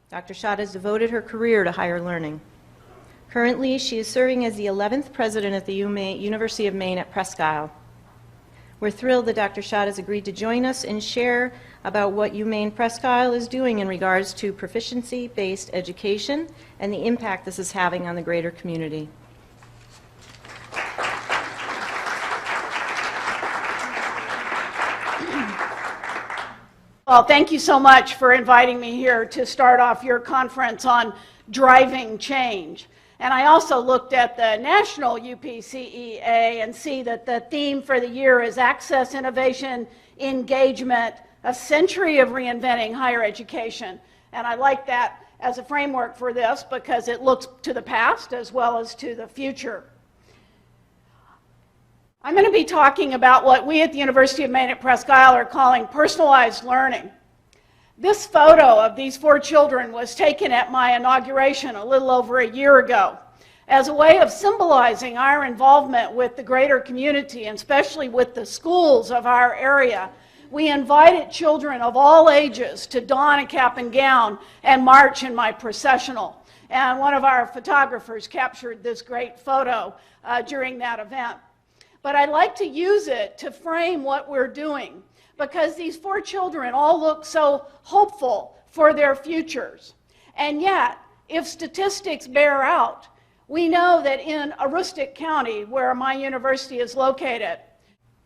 Dr. Schott has devoted her career to higher learning. Currently, she is serving as the 11th president at the University of Maine at Presque Isle. We're thrilled that Dr. Schott has agreed to join us and share about what UMaine Presque Isle is doing in regards to proficiency-based education and the impact this is having on the greater community. Well, thank you so much for inviting me here to start off your conference on driving change. And I also looked at the national UPCEA and see that the theme for the year is Access, Innovation, Engagement, a Century of Reinventing Higher Education. And I like that as a framework for this because it looks to the past as well as to the future. I'm going to be talking about what we at the University of Maine at Presque Isle are calling personalized learning. This photo of these 4 children was taken at my inauguration a little over a year ago as a way of symbolizing our involvement with the greater community, and especially with the schools of our area. We invited children of all ages to don a cap and gown and march in my processional. And one of our photographers captured this great photo during that event. But I'd like to use it to frame what we're doing, because these 4 children all look so hopeful for their futures. And yet, if statistics bear out, we know that in Aroostook County, where my university is located,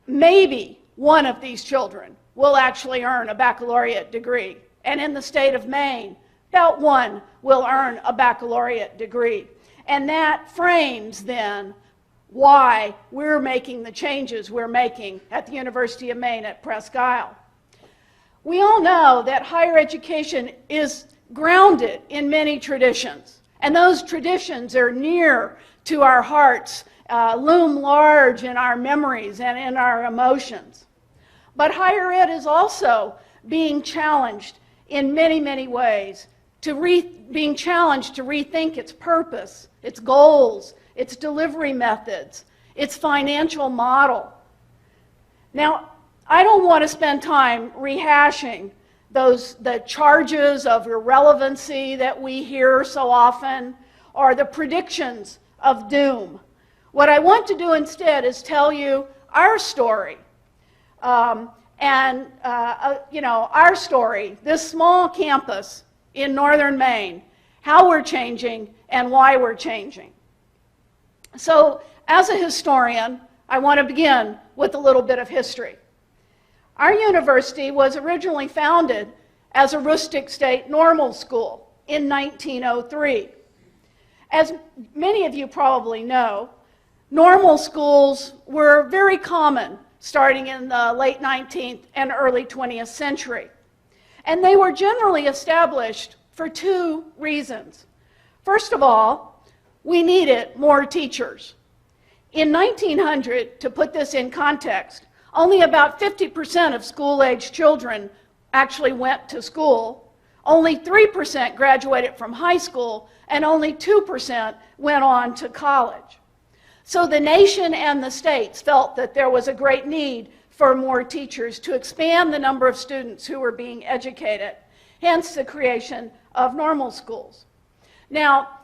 maybe one of these children will actually earn a baccalaureate degree. And in the state of Maine, about 1 will earn a baccalaureate degree. And that frames then why we're making the changes we're making at the University of Maine at Presque Isle. We all know that higher education is grounded in many traditions, and those traditions are near to our hearts, loom large in our memories and in our emotions. But higher ed is also being challenged in many, many ways, being challenged to rethink its purpose, its goals, its delivery methods, its financial model. Now, I don't want to spend time rehashing the charges of irrelevancy that we hear so often, or the predictions of doom. What I want to do instead is tell you our story. Our story, this small campus in northern Maine, how we're changing and why we're changing. So, as a historian, I want to begin with a little bit of history. Our university was originally founded as Aroostook State Normal School in 1903. As many of you probably know, normal schools were very common starting in the late 19th and early 20th century. And they were generally established for 2 reasons. First of all, we needed more teachers. In 1900, to put this in context, only about 50% of school-age children actually went to school, only 3% graduated from high school, and only 2% went on to college. So the nation and the states felt that there was a great need for more teachers to expand the number of students who were being educated, hence the creation of normal schools. Now,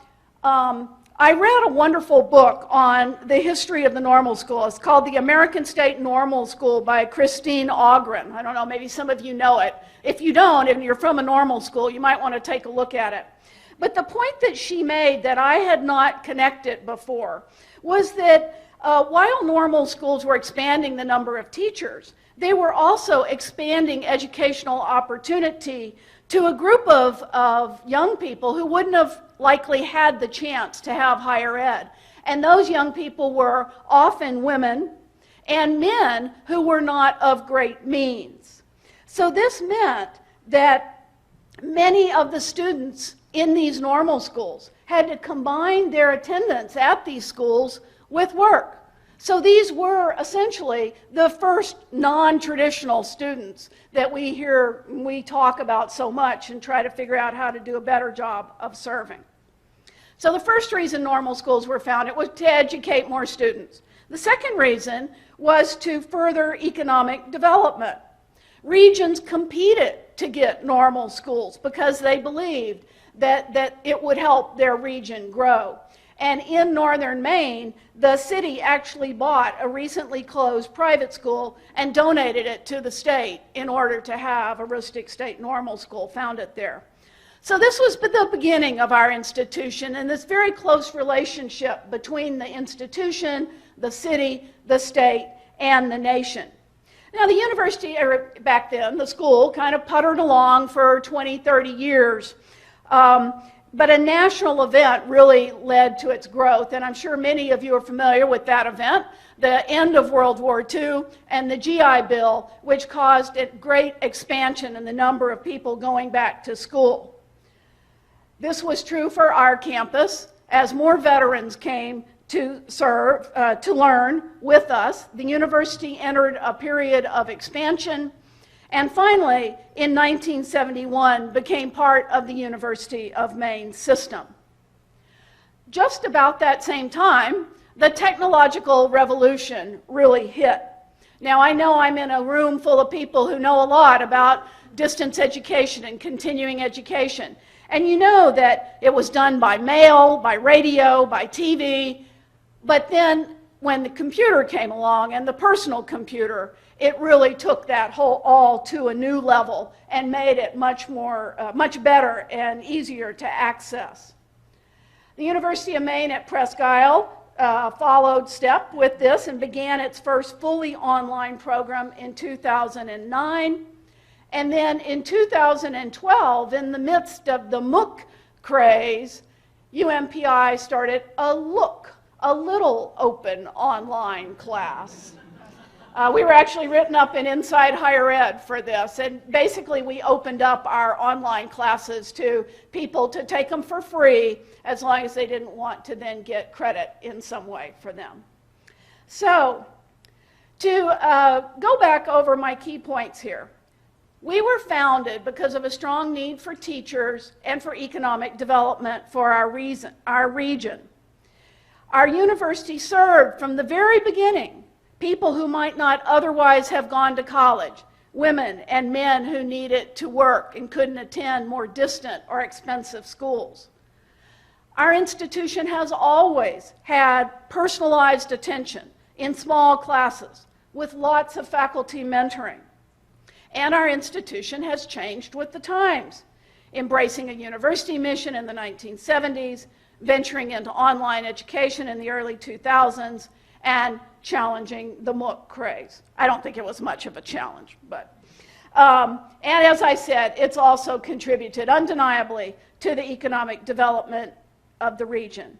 I read a wonderful book on the history of the normal school. It's called The American State Normal School by Christine Ogren. I don't know, maybe some of you know it. If you don't, and you're from a normal school, you might want to take a look at it. But the point that she made that I had not connected before was that while normal schools were expanding the number of teachers, they were also expanding educational opportunity to a group of young people who wouldn't have likely had the chance to have higher ed. And those young people were often women and men who were not of great means. So this meant that many of the students in these normal schools had to combine their attendance at these schools with work. So these were essentially the first non-traditional students that we talk about so much and try to figure out how to do a better job of serving. So the first reason normal schools were founded was to educate more students. The second reason was to further economic development. Regions competed to get normal schools because they believed that it would help their region grow. And in northern Maine, the city actually bought a recently closed private school and donated it to the state in order to have Aroostook State Normal School founded there. So this was the beginning of our institution and this very close relationship between the institution, the city, the state, and the nation. Now the university, back then, the school kind of puttered along for 20, 30 years. But a national event really led to its growth, and I'm sure many of you are familiar with that event, the end of World War II and the GI Bill, which caused a great expansion in the number of people going back to school. This was true for our campus. As more veterans came to serve, to learn with us, the university entered a period of expansion, and finally, in 1971, became part of the University of Maine system. Just about that same time, the technological revolution really hit. Now, I know I'm in a room full of people who know a lot about distance education and continuing education. And you know that it was done by mail, by radio, by TV, but then when the computer came along and the personal computer, it really took that whole all to a new level and made it much better and easier to access. The University of Maine at Presque Isle followed step with this and began its first fully online program in 2009. And then in 2012, in the midst of the MOOC craze, UMPI started a little open online class. We were actually written up in Inside Higher Ed for this, and basically we opened up our online classes to people to take them for free as long as they didn't want to then get credit in some way for them. So, to go back over my key points here, we were founded because of a strong need for teachers and for economic development for our region. Our university served from the very beginning people who might not otherwise have gone to college, women and men who needed to work and couldn't attend more distant or expensive schools. Our institution has always had personalized attention in small classes with lots of faculty mentoring. And our institution has changed with the times, embracing a university mission in the 1970s, venturing into online education in the early 2000s, and challenging the MOOC craze. I don't think it was much of a challenge, but. And as I said, it's also contributed undeniably to the economic development of the region.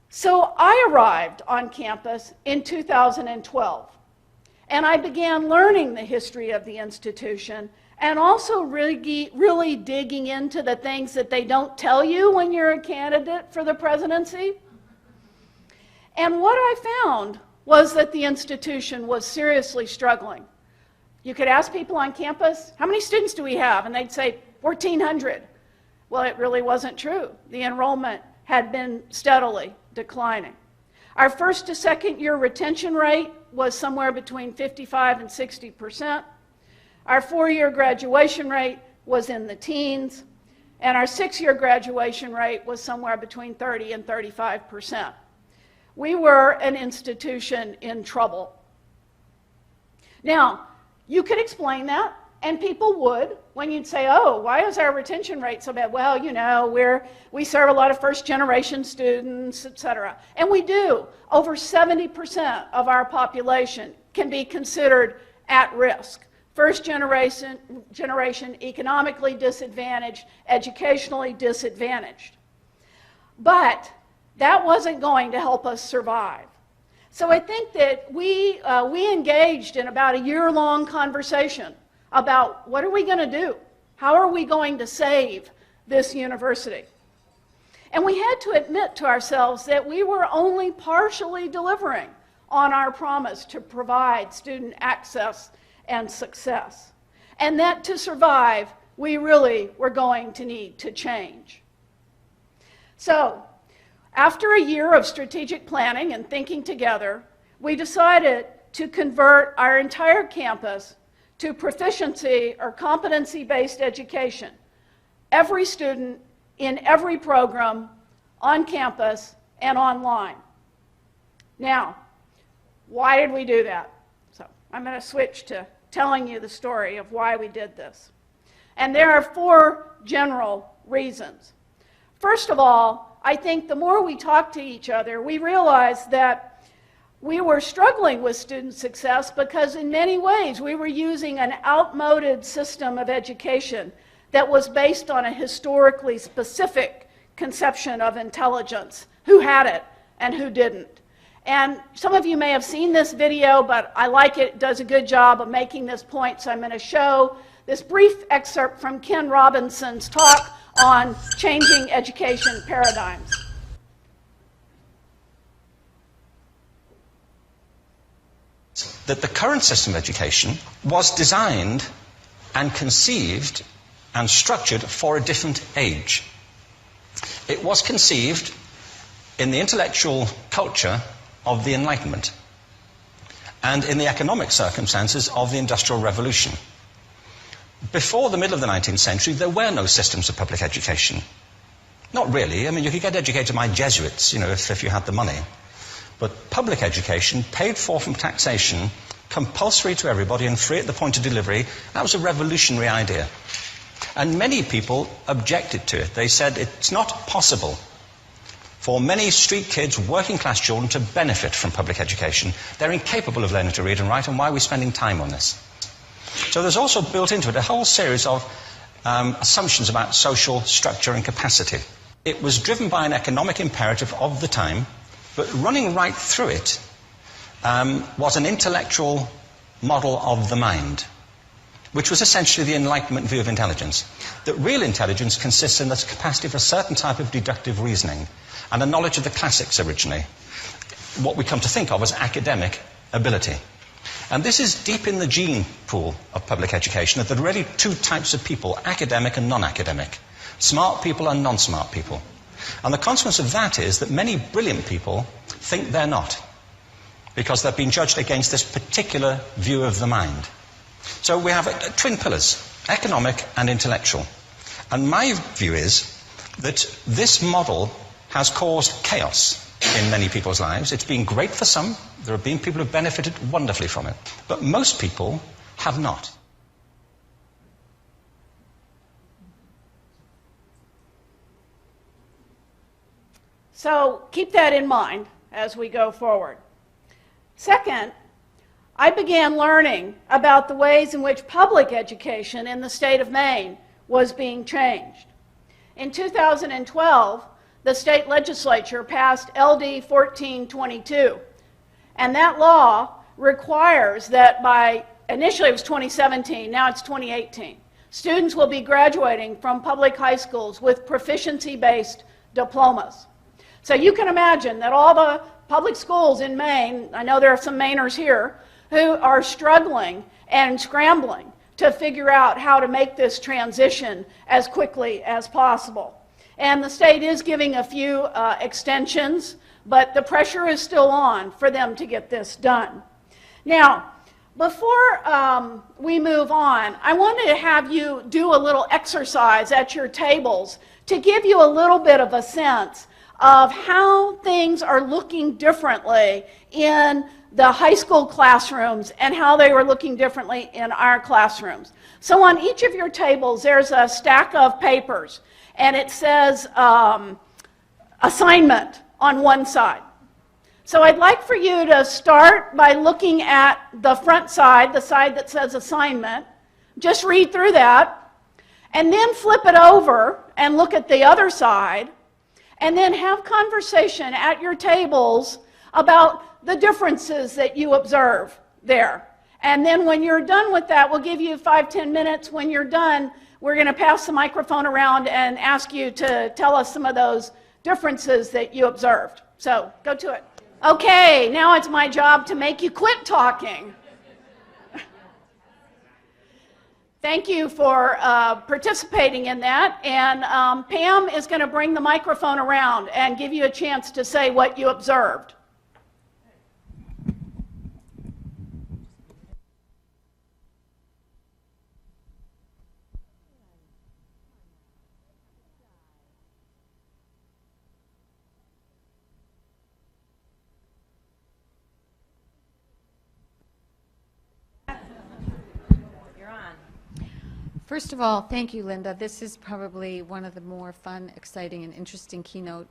So I arrived on campus in 2012, and I began learning the history of the institution and also really digging into the things that they don't tell you when you're a candidate for the presidency. And what I found was that the institution was seriously struggling. You could ask people on campus, how many students do we have? And they'd say 1,400. Well, it really wasn't true. The enrollment had been steadily declining. Our first to second year retention rate was somewhere between 55 and 60%. Our 4-year graduation rate was in the teens, and our 6-year graduation rate was somewhere between 30 and 35%. We were an institution in trouble. Now, you could explain that, and people would, when you'd say, oh, why is our retention rate so bad? Well, you know, we serve a lot of first-generation students, et cetera. And we do. Over 70% of our population can be considered at risk. First generation economically disadvantaged, educationally disadvantaged. But that wasn't going to help us survive. So I think that we engaged in about a year-long conversation about what are we going to do? How are we going to save this university? And we had to admit to ourselves that we were only partially delivering on our promise to provide student access and success. And that to survive, we really were going to need to change. So, after a year of strategic planning and thinking together, we decided to convert our entire campus to proficiency or competency-based education. Every student in every program on campus and online. Now, why did we do that? So I'm going to switch to telling you the story of why we did this. And there are 4 general reasons. First of all, I think the more we talk to each other, we realize that we were struggling with student success because in many ways we were using an outmoded system of education that was based on a historically specific conception of intelligence, who had it and who didn't. And some of you may have seen this video, but I like it. It does a good job of making this point, so I'm going to show this brief excerpt from Ken Robinson's talk on changing education paradigms. That the current system of education was designed and conceived and structured for a different age. It was conceived in the intellectual culture of the Enlightenment and in the economic circumstances of the Industrial Revolution. Before the middle of the 19th century, there were no systems of public education. Not really. I mean, you could get educated by Jesuits, if you had the money. But public education, paid for from taxation, compulsory to everybody and free at the point of delivery, that was a revolutionary idea. And many people objected to it. They said it's not possible for many street kids, working class children, to benefit from public education. They're incapable of learning to read and write, and why are we spending time on this? So there's also built into it a whole series of assumptions about social structure and capacity. It was driven by an economic imperative of the time, but running right through it was an intellectual model of the mind, which was essentially the Enlightenment view of intelligence. That real intelligence consists in the capacity for a certain type of deductive reasoning and a knowledge of the classics originally, what we come to think of as academic ability. And this is deep in the gene pool of public education, that there are really 2 types of people, academic and non-academic, smart people and non-smart people. And the consequence of that is that many brilliant people think they're not, because they've been judged against this particular view of the mind. So we have twin pillars, economic and intellectual. And my view is that this model has caused chaos in many people's lives. It's been great for some. There have been people who have benefited wonderfully from it. But most people have not. So keep that in mind as we go forward. Second, I began learning about the ways in which public education in the state of Maine was being changed. In 2012, the state legislature passed LD 1422, and that law requires that by, initially it was 2017, now it's 2018, students will be graduating from public high schools with proficiency-based diplomas. So you can imagine that all the public schools in Maine, I know there are some Mainers here, who are struggling and scrambling to figure out how to make this transition as quickly as possible. And the state is giving a few extensions, but the pressure is still on for them to get this done. Now, before we move on, I wanted to have you do a little exercise at your tables to give you a little bit of a sense of how things are looking differently in the high school classrooms and how they were looking differently in our classrooms. So on each of your tables, there's a stack of papers, and it says assignment on one side. So I'd like for you to start by looking at the front side, the side that says assignment. Just read through that, and then flip it over and look at the other side, and then have conversation at your tables about the differences that you observe there. And then when you're done with that, we'll give you 5-10 minutes. When you're done, we're going to pass the microphone around and ask you to tell us some of those differences that you observed. So go to it. Okay, now it's my job to make you quit talking. Thank you for participating in that. And Pam is going to bring the microphone around and give you a chance to say what you observed. First of all, thank you, Linda. This is probably one of the more fun, exciting, and interesting keynote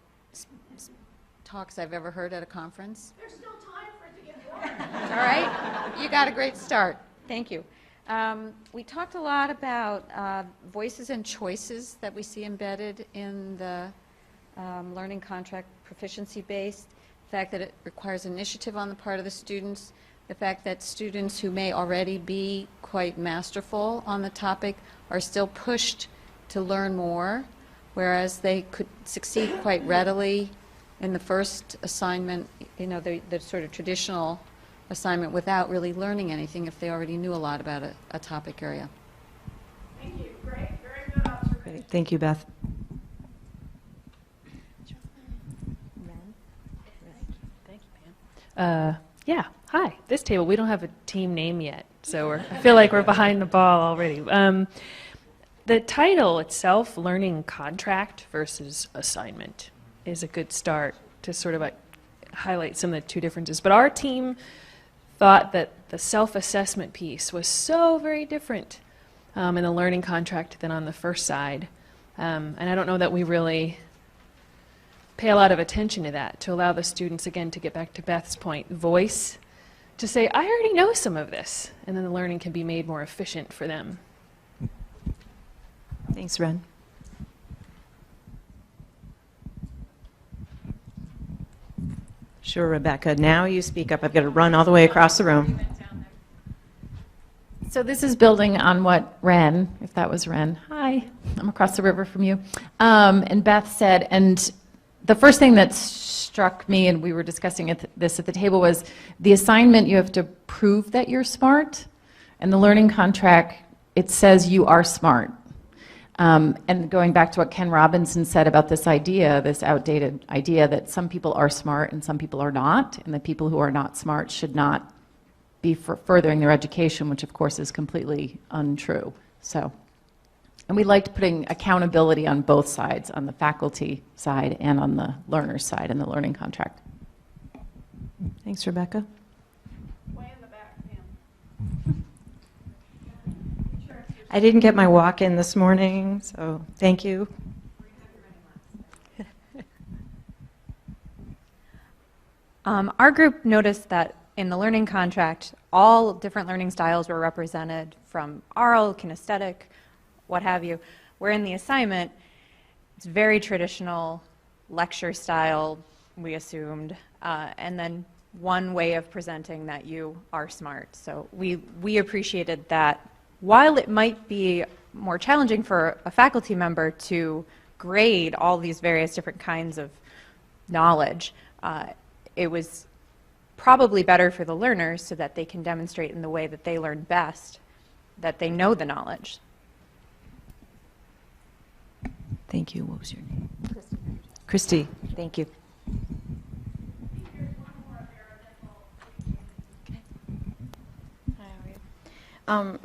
talks I've ever heard at a conference. There's still time for it to get warm. All right? You got a great start. Thank you. We talked a lot about voices and choices that we see embedded in the learning contract proficiency-based, the fact that it requires initiative on the part of the students, the fact that students who may already be quite masterful on the topic are still pushed to learn more, whereas they could succeed quite readily in the first assignment, you know, the sort of traditional assignment without really learning anything if they already knew a lot about a topic area. Thank you. Great. Very good observation. Great. Thank you, Beth. Yeah, hi. This table, we don't have a team name yet, so I feel like we're behind the ball already. The title itself, Learning Contract versus Assignment, is a good start to sort of highlight some of the two differences. But our team thought that the self-assessment piece was so very different in the learning contract than on the first side. And I don't know that we really pay a lot of attention to that, to allow the students, again, to get back to Beth's point, voice, to say, I already know some of this, and then the learning can be made more efficient for them. Thanks, Ren. Sure, Rebecca. Now you speak up. I've got to run all the way across the room. So this is building on what Ren, if that was Ren, hi, I'm across the river from you, and Beth said, and the first thing that struck me, and we were discussing this at the table, was the assignment, you have to prove that you're smart, and the learning contract, it says you are smart. And going back to what Ken Robinson said about this idea, this outdated idea that some people are smart and some people are not, and the people who are not smart should not be furthering their education, which of course is completely untrue. So, and we liked putting accountability on both sides, on the faculty side and on the learner side in the learning contract. Thanks, Rebecca. Way in the back, Pam. I didn't get my walk-in this morning, so thank you. Our group noticed that in the learning contract, all different learning styles were represented, from oral, kinesthetic, what have you, where in the assignment, it's very traditional lecture style, we assumed, and then one way of presenting that you are smart. So we appreciated that. While it might be more challenging for a faculty member to grade all these various different kinds of knowledge, it was probably better for the learners so that they can demonstrate in the way that they learn best that they know the knowledge. Thank you. What was your name? Christy. Thank you.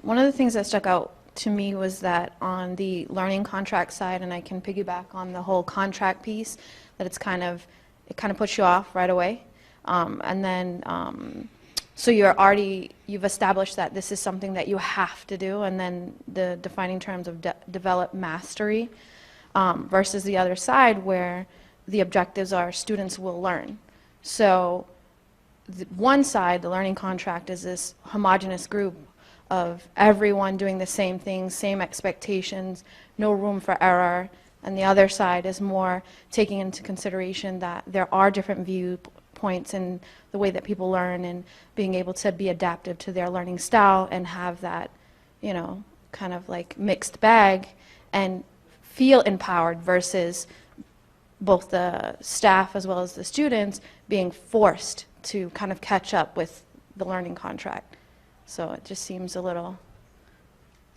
One of the things that stuck out to me was that on the learning contract side, and I can piggyback on the whole contract piece, that it kind of puts you off right away. And then, so you've established that this is something that you have to do, and then the defining terms of develop mastery versus the other side where the objectives are students will learn. So one side, the learning contract, is this homogeneous group of everyone doing the same things, same expectations, no room for error. And the other side is more taking into consideration that there are different viewpoints in the way that people learn, and being able to be adaptive to their learning style and have that, you know, kind of like mixed bag and feel empowered, versus both the staff as well as the students being forced to kind of catch up with the learning contract. So it just seems a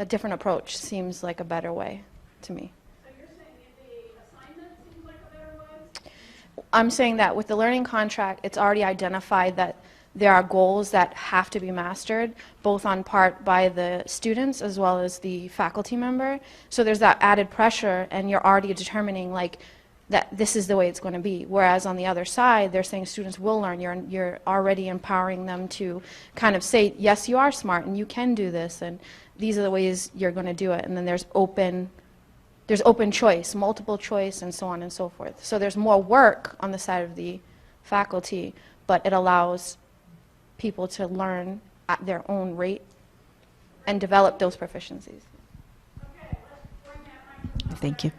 different approach seems like a better way to me. So you're saying the assignment seems like a better way? I'm saying that with the learning contract, it's already identified that there are goals that have to be mastered, both on part by the students as well as the faculty member. So there's that added pressure, and you're already determining, like, that this is the way it's going to be. Whereas on the other side, they're saying students will learn. You're already empowering them to kind of say, yes, you are smart and you can do this, and these are the ways you're going to do it. And then there's open choice, multiple choice, and so on and so forth. So there's more work on the side of the faculty, but it allows people to learn at their own rate and develop those proficiencies. Thank you.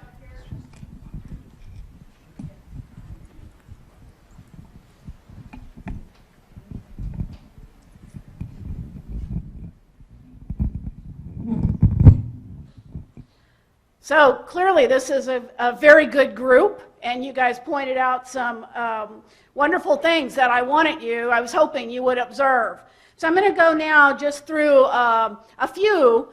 So clearly this is a very good group, and you guys pointed out some wonderful things that I was hoping you would observe. So I'm going to go now just through a few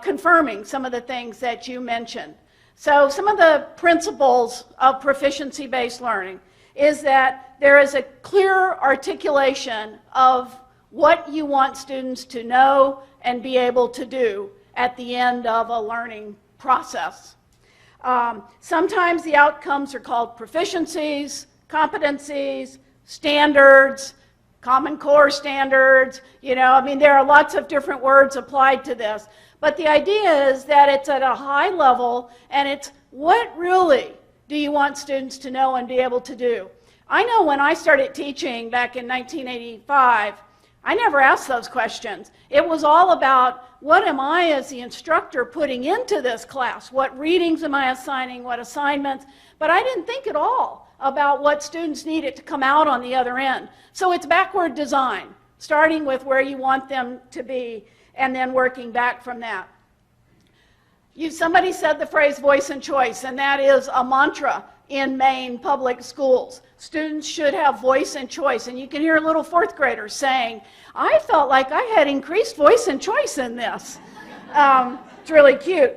confirming some of the things that you mentioned. So some of the principles of proficiency-based learning is that there is a clear articulation of what you want students to know and be able to do at the end of a learning process. Sometimes the outcomes are called proficiencies, competencies, standards, Common Core standards, there are lots of different words applied to this. But the idea is that it's at a high level, and it's what really do you want students to know and be able to do? I know when I started teaching back in 1985, I never asked those questions. It was all about what am I as the instructor putting into this class? What readings am I assigning? What assignments? But I didn't think at all about what students needed to come out on the other end. So it's backward design, starting with where you want them to be and then working back from that. Somebody said the phrase voice and choice, and that is a mantra in Maine public schools. Students should have voice and choice, and you can hear little fourth graders saying, I felt like I had increased voice and choice in this. It's really cute.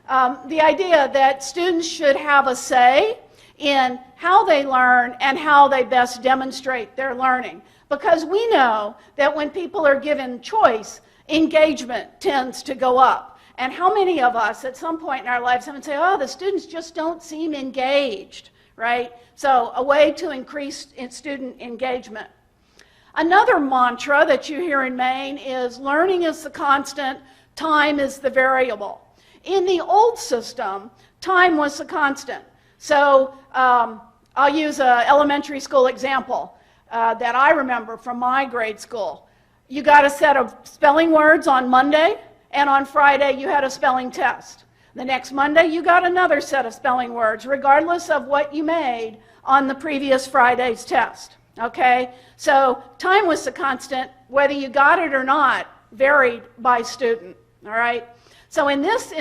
The idea that students should have a say in how they learn and how they best demonstrate their learning. Because we know that when people are given choice, engagement tends to go up. And how many of us at some point in our lives have to say, oh, the students just don't seem engaged, right? So a way to increase student engagement. Another mantra that you hear in Maine is learning is the constant, time is the variable. In the old system, time was the constant. So I'll use an elementary school example that I remember from my grade school. You got a set of spelling words on Monday, and on Friday you had a spelling test. The next Monday you got another set of spelling words, regardless of what you made on the previous Friday's test. Okay? So time was the constant, whether you got it or not, varied by student. All right? So in this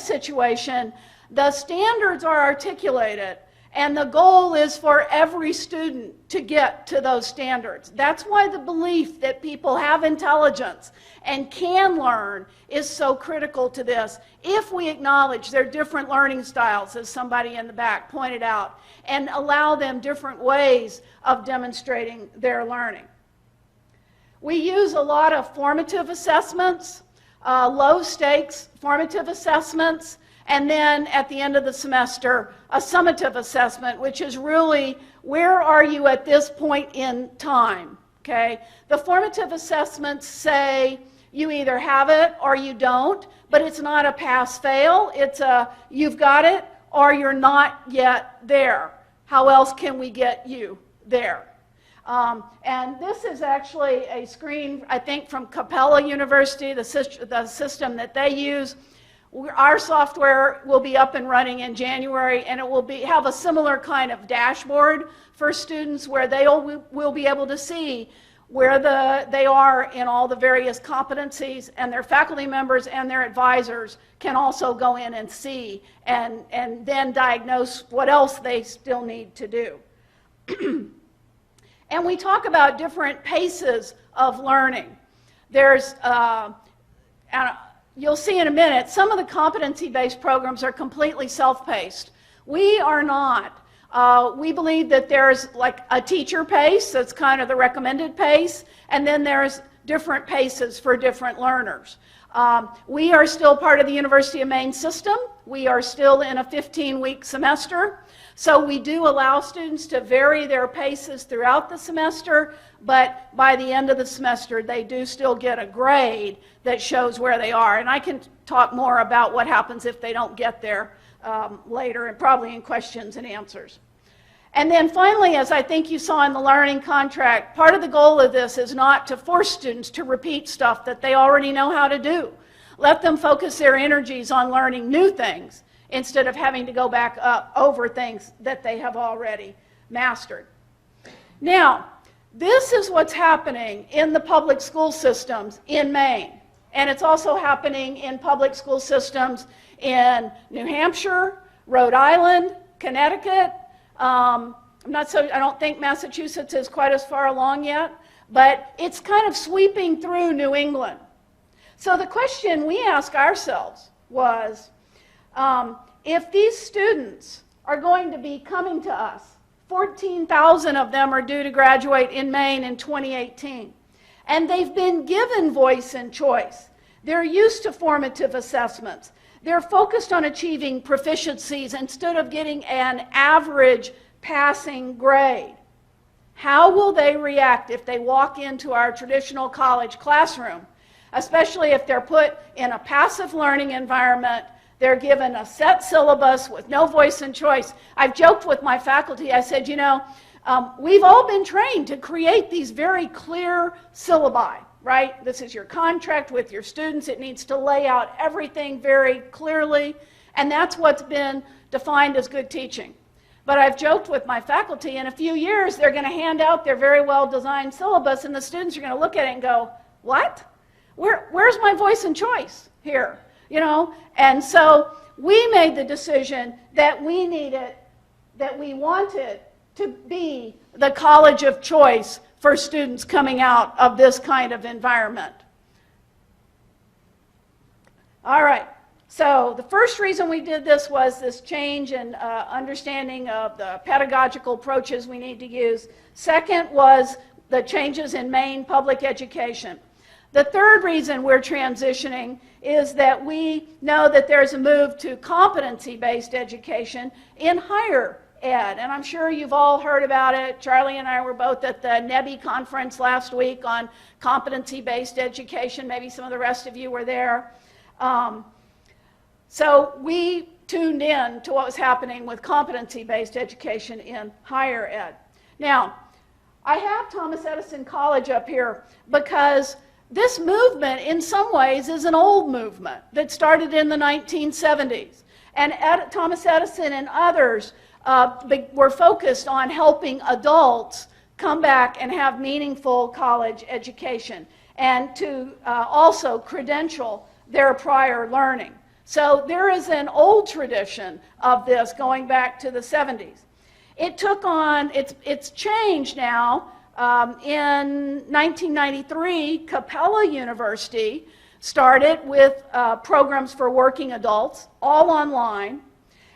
situation, the standards are articulated, and the goal is for every student to get to those standards. That's why the belief that people have intelligence and can learn is so critical to this. If we acknowledge their different learning styles, as somebody in the back pointed out, and allow them different ways of demonstrating their learning. We use a lot of formative assessments, low stakes formative assessments, and then at the end of the semester, a summative assessment, which is really where are you at this point in time, okay? The formative assessments say you either have it or you don't, but it's not a pass-fail. It's a you've got it or you're not yet there. How else can we get you there? And this is actually a screen, I think, from Capella University, the system that they use. Our software will be up and running in January, and it will have a similar kind of dashboard for students where they will be able to see where they are in all the various competencies, and their faculty members and their advisors can also go in and see and then diagnose what else they still need to do. And we talk about different paces of learning. There's you'll see in a minute, some of the competency-based programs are completely self-paced. We are not. We believe that there's like a teacher pace, that's kind of the recommended pace, and then there's different paces for different learners. We are still part of the University of Maine system, we are still in a 15-week semester. So we do allow students to vary their paces throughout the semester, but by the end of the semester, they do still get a grade that shows where they are. And I can talk more about what happens if they don't get there later, and probably in questions and answers. And then finally, as I think you saw in the learning contract, part of the goal of this is not to force students to repeat stuff that they already know how to do. Let them focus their energies on learning new things instead of having to go back over things that they have already mastered. Now, this is what's happening in the public school systems in Maine. And it's also happening in public school systems in New Hampshire, Rhode Island, Connecticut. I don't think Massachusetts is quite as far along yet, but it's kind of sweeping through New England. So the question we asked ourselves was, if these students are going to be coming to us, 14,000 of them are due to graduate in Maine in 2018, and they've been given voice and choice. They're used to formative assessments. They're focused on achieving proficiencies instead of getting an average passing grade. How will they react if they walk into our traditional college classroom, especially if they're put in a passive learning environment? They're given a set syllabus with no voice and choice. I've joked with my faculty. I said, we've all been trained to create these very clear syllabi, right? This is your contract with your students. It needs to lay out everything very clearly, and that's what's been defined as good teaching. But I've joked with my faculty, in a few years, they're going to hand out their very well-designed syllabus, and the students are going to look at it and go, what? Where's my voice and choice here? And so we made the decision that we wanted to be the college of choice for students coming out of this kind of environment. All right, so the first reason we did this was this change in understanding of the pedagogical approaches we need to use. Second was the changes in Maine public education. The third reason we're transitioning is that we know that there's a move to competency-based education in higher ed. And I'm sure you've all heard about it. Charlie and I were both at the NEBI conference last week on competency-based education. Maybe some of the rest of you were there. So we tuned in to what was happening with competency-based education in higher ed. Now, I have Thomas Edison College up here because this movement, in some ways, is an old movement that started in the 1970s. And Thomas Edison and others were focused on helping adults come back and have meaningful college education and to also credential their prior learning. So there is an old tradition of this going back to the 70s. It took on, it's changed now. In 1993, Capella University started with programs for working adults, all online.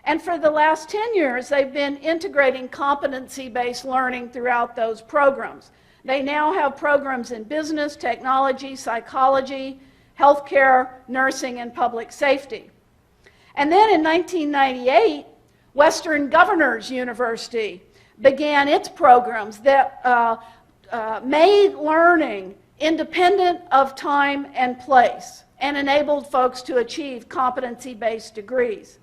And for the last 10 years, they've been integrating competency-based learning throughout those programs. They now have programs in business, technology, psychology, healthcare, nursing, and public safety. And then in 1998, Western Governors University began its programs that made learning independent of time and place and enabled folks to achieve competency-based degrees.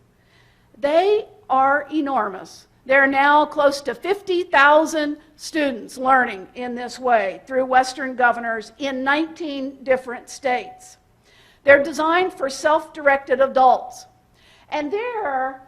They are enormous. There are now close to 50,000 students learning in this way through Western Governors in 19 different states. They're designed for self-directed adults, and they're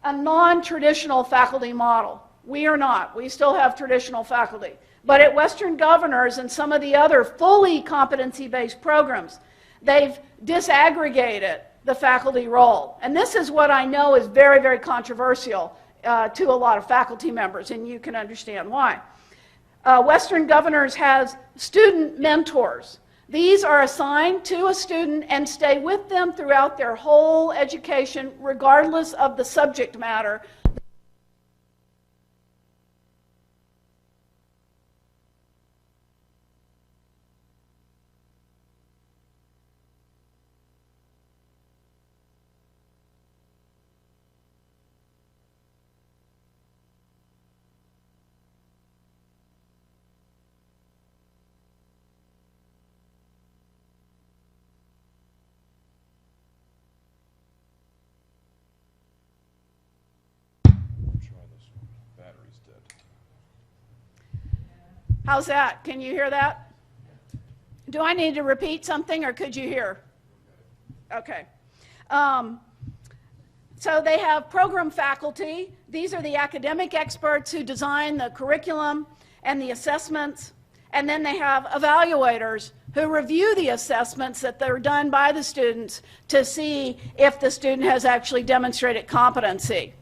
a non-traditional faculty model. We are not. We still have traditional faculty. But at Western Governors and some of the other fully competency-based programs, they've disaggregated the faculty role. And this is what I know is very, very controversial to a lot of faculty members, and you can understand why. Western Governors has student mentors. These are assigned to a student and stay with them throughout their whole education, regardless of the subject matter. How's that? Can you hear that? Do I need to repeat something, or could you hear? Okay. So they have program faculty. These are the academic experts who design the curriculum and the assessments. And then they have evaluators who review the assessments that they're done by the students to see if the student has actually demonstrated competency.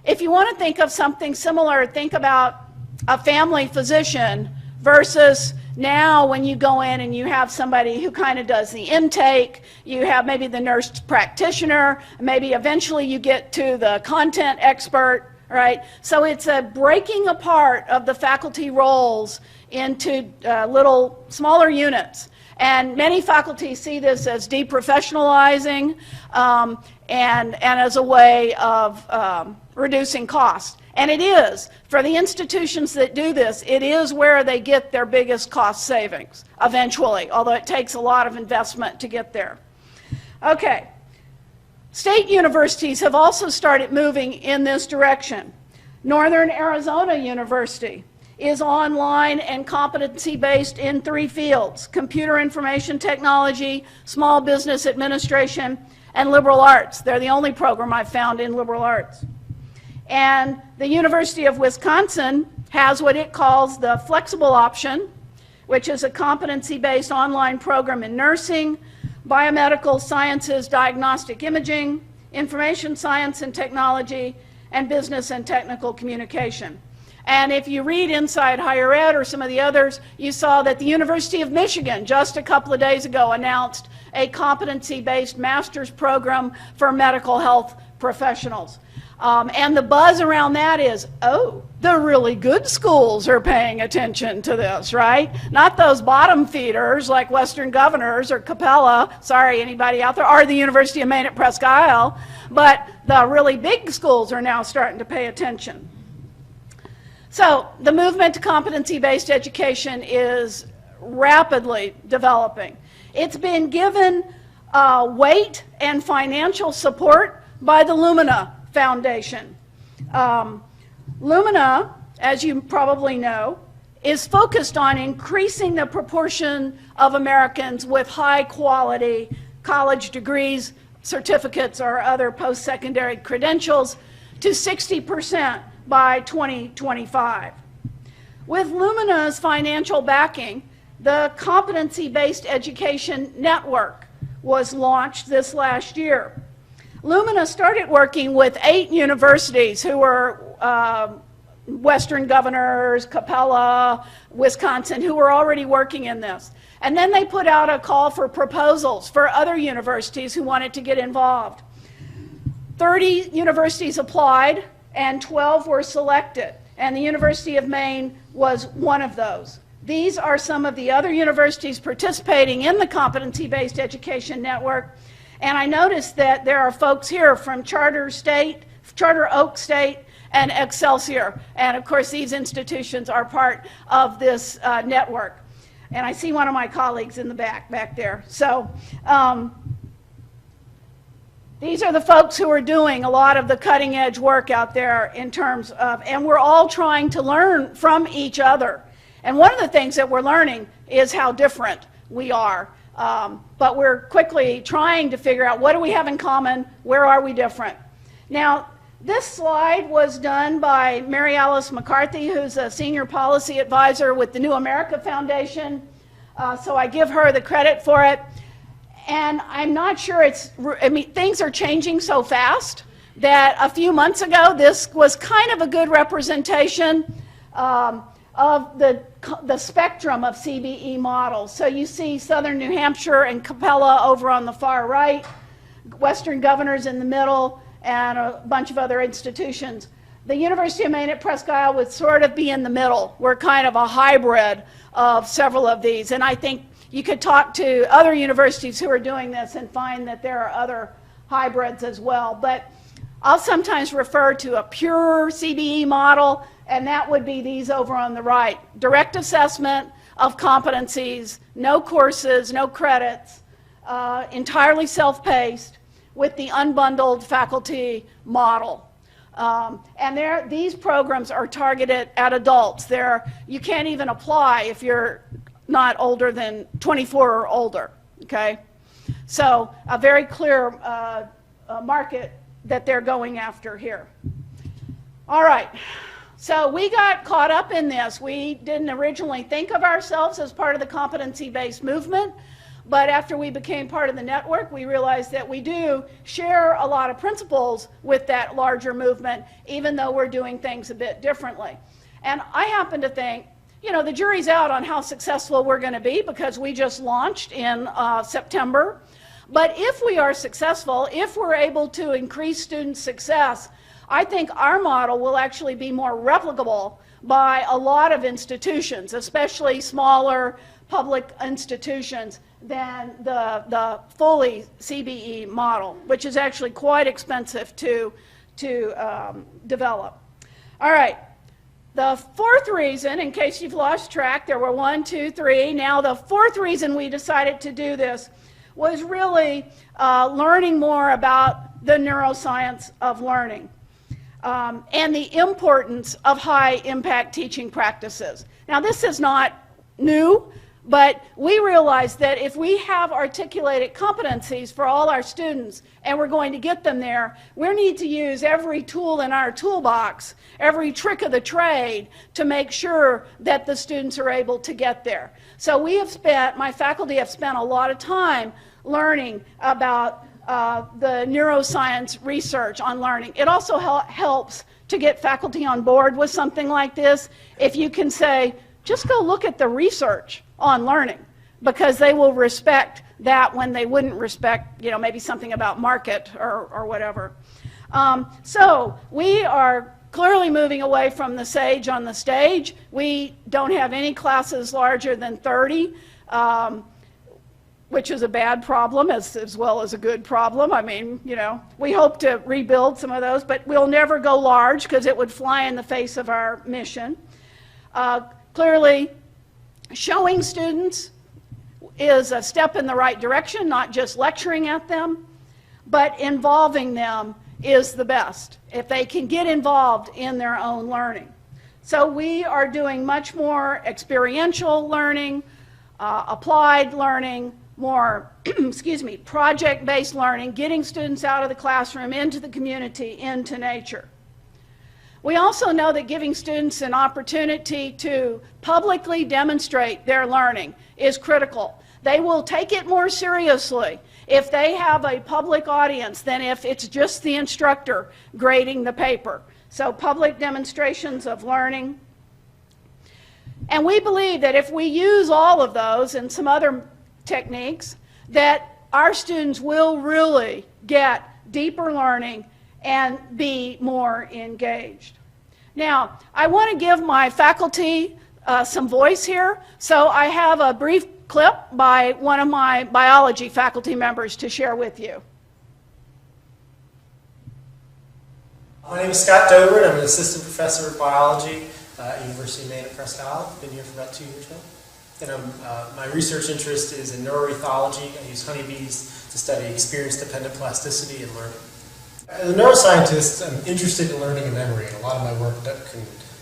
If you want to think of something similar, think about a family physician versus now when you go in and you have somebody who kind of does the intake, you have maybe the nurse practitioner, maybe eventually you get to the content expert, right? So it's a breaking apart of the faculty roles into little smaller units. And many faculty see this as deprofessionalizing and as a way of reducing cost. And it is. For the institutions that do this, it is where they get their biggest cost savings eventually, although it takes a lot of investment to get there. Okay. State universities have also started moving in this direction. Northern Arizona University is online and competency-based in 3 fields: computer information technology, small business administration, and liberal arts. They're the only program I've found in liberal arts. And the University of Wisconsin has what it calls the flexible option, which is a competency-based online program in nursing, biomedical sciences, diagnostic imaging, information science and technology, and business and technical communication. And if you read Inside Higher Ed or some of the others, you saw that the University of Michigan just a couple of days ago announced a competency-based master's program for medical health professionals. And the buzz around that is, oh, the really good schools are paying attention to this, right? Not those bottom feeders like Western Governors or Capella, sorry, anybody out there, or the University of Maine at Presque Isle, but the really big schools are now starting to pay attention. So the movement to competency-based education is rapidly developing. It's been given weight and financial support by the Lumina Foundation. Lumina, as you probably know, is focused on increasing the proportion of Americans with high-quality college degrees, certificates, or other post-secondary credentials to 60% by 2025. With Lumina's financial backing, the Competency-Based Education Network was launched this last year. Lumina started working with 8 universities who were Western Governors, Capella, Wisconsin, who were already working in this. And then they put out a call for proposals for other universities who wanted to get involved. 30 universities applied and 12 were selected, and the University of Maine was one of those. These are some of the other universities participating in the Competency-Based Education Network. And I noticed that there are folks here from Charter Oak State, and Excelsior. And of course, these institutions are part of this network. And I see one of my colleagues in the back there. So these are the folks who are doing a lot of the cutting edge work out there in terms of, and we're all trying to learn from each other. And one of the things that we're learning is how different we are. But we're quickly trying to figure out what do we have in common, where are we different. Now, this slide was done by Mary Alice McCarthy, who's a senior policy advisor with the New America Foundation. So I give her the credit for it. And I'm not sure things are changing so fast that a few months ago, this was kind of a good representation of the spectrum of CBE models. So you see Southern New Hampshire and Capella over on the far right, Western Governors in the middle, and a bunch of other institutions. The University of Maine at Presque Isle would sort of be in the middle. We're kind of a hybrid of several of these, and I think you could talk to other universities who are doing this and find that there are other hybrids as well. But I'll sometimes refer to a pure CBE model, and that would be these over on the right. Direct assessment of competencies, no courses, no credits, entirely self-paced with the unbundled faculty model. And these programs are targeted at adults. You can't even apply if you're not older than 24 or older, okay? So a very clear market that they're going after here. All right, so we got caught up in this. We didn't originally think of ourselves as part of the competency-based movement, but after we became part of the network, we realized that we do share a lot of principles with that larger movement, even though we're doing things a bit differently. And I happen to think, you know, the jury's out on how successful we're going to be because we just launched in September. But if we are successful, if we're able to increase student success, I think our model will actually be more replicable by a lot of institutions, especially smaller public institutions, than the fully CBE model, which is actually quite expensive to develop. All right. The fourth reason, in case you've lost track, there were 1, 2, 3. Now the fourth reason we decided to do this was really learning more about the neuroscience of learning and the importance of high-impact teaching practices. Now this is not new, but we realized that if we have articulated competencies for all our students and we're going to get them there, we need to use every tool in our toolbox, every trick of the trade to make sure that the students are able to get there. So my faculty have spent a lot of time learning about the neuroscience research on learning. It also helps to get faculty on board with something like this if you can say, just go look at the research on learning, because they will respect that when they wouldn't respect, you know, maybe something about market or whatever. So we are clearly moving away from the SAGE on the stage. We don't have any classes larger than 30, which is a bad problem as well as a good problem. I mean, you know, we hope to rebuild some of those, but we'll never go large because it would fly in the face of our mission. Clearly, showing students is a step in the right direction, not just lecturing at them, but involving them is the best, if they can get involved in their own learning. So we are doing much more experiential learning, applied learning, more, project-based learning, getting students out of the classroom, into the community, into nature. We also know that giving students an opportunity to publicly demonstrate their learning is critical. They will take it more seriously if they have a public audience than if it's just the instructor grading the paper. So public demonstrations of learning. And we believe that if we use all of those and some other techniques, that our students will really get deeper learning and be more engaged. Now, I want to give my faculty some voice here, so I have a brief clip by one of my biology faculty members to share with you. My name is Scott Dover, and I'm an assistant professor of biology at University of Maine at Presque Isle. I've been here for about 2 years now. And my research interest is in neuroethology. I use honeybees to study experience-dependent plasticity and learning. As a neuroscientist, I'm interested in learning and memory, and a lot of my work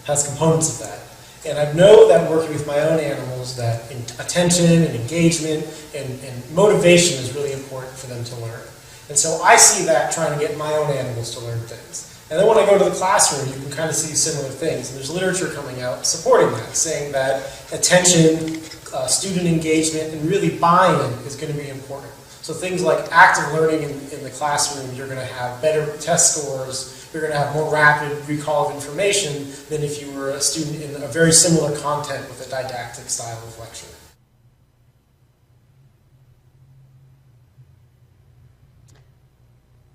has components of that. And I know that working with my own animals, that attention and engagement and motivation is really important for them to learn. And so I see that trying to get my own animals to learn things. And then when I go to the classroom, you can kind of see similar things. And there's literature coming out supporting that, saying that attention, student engagement, and really buy-in is going to be important. So things like active learning in the classroom, you're going to have better test scores, you're going to have more rapid recall of information than if you were a student in a very similar content with a didactic style of lecture.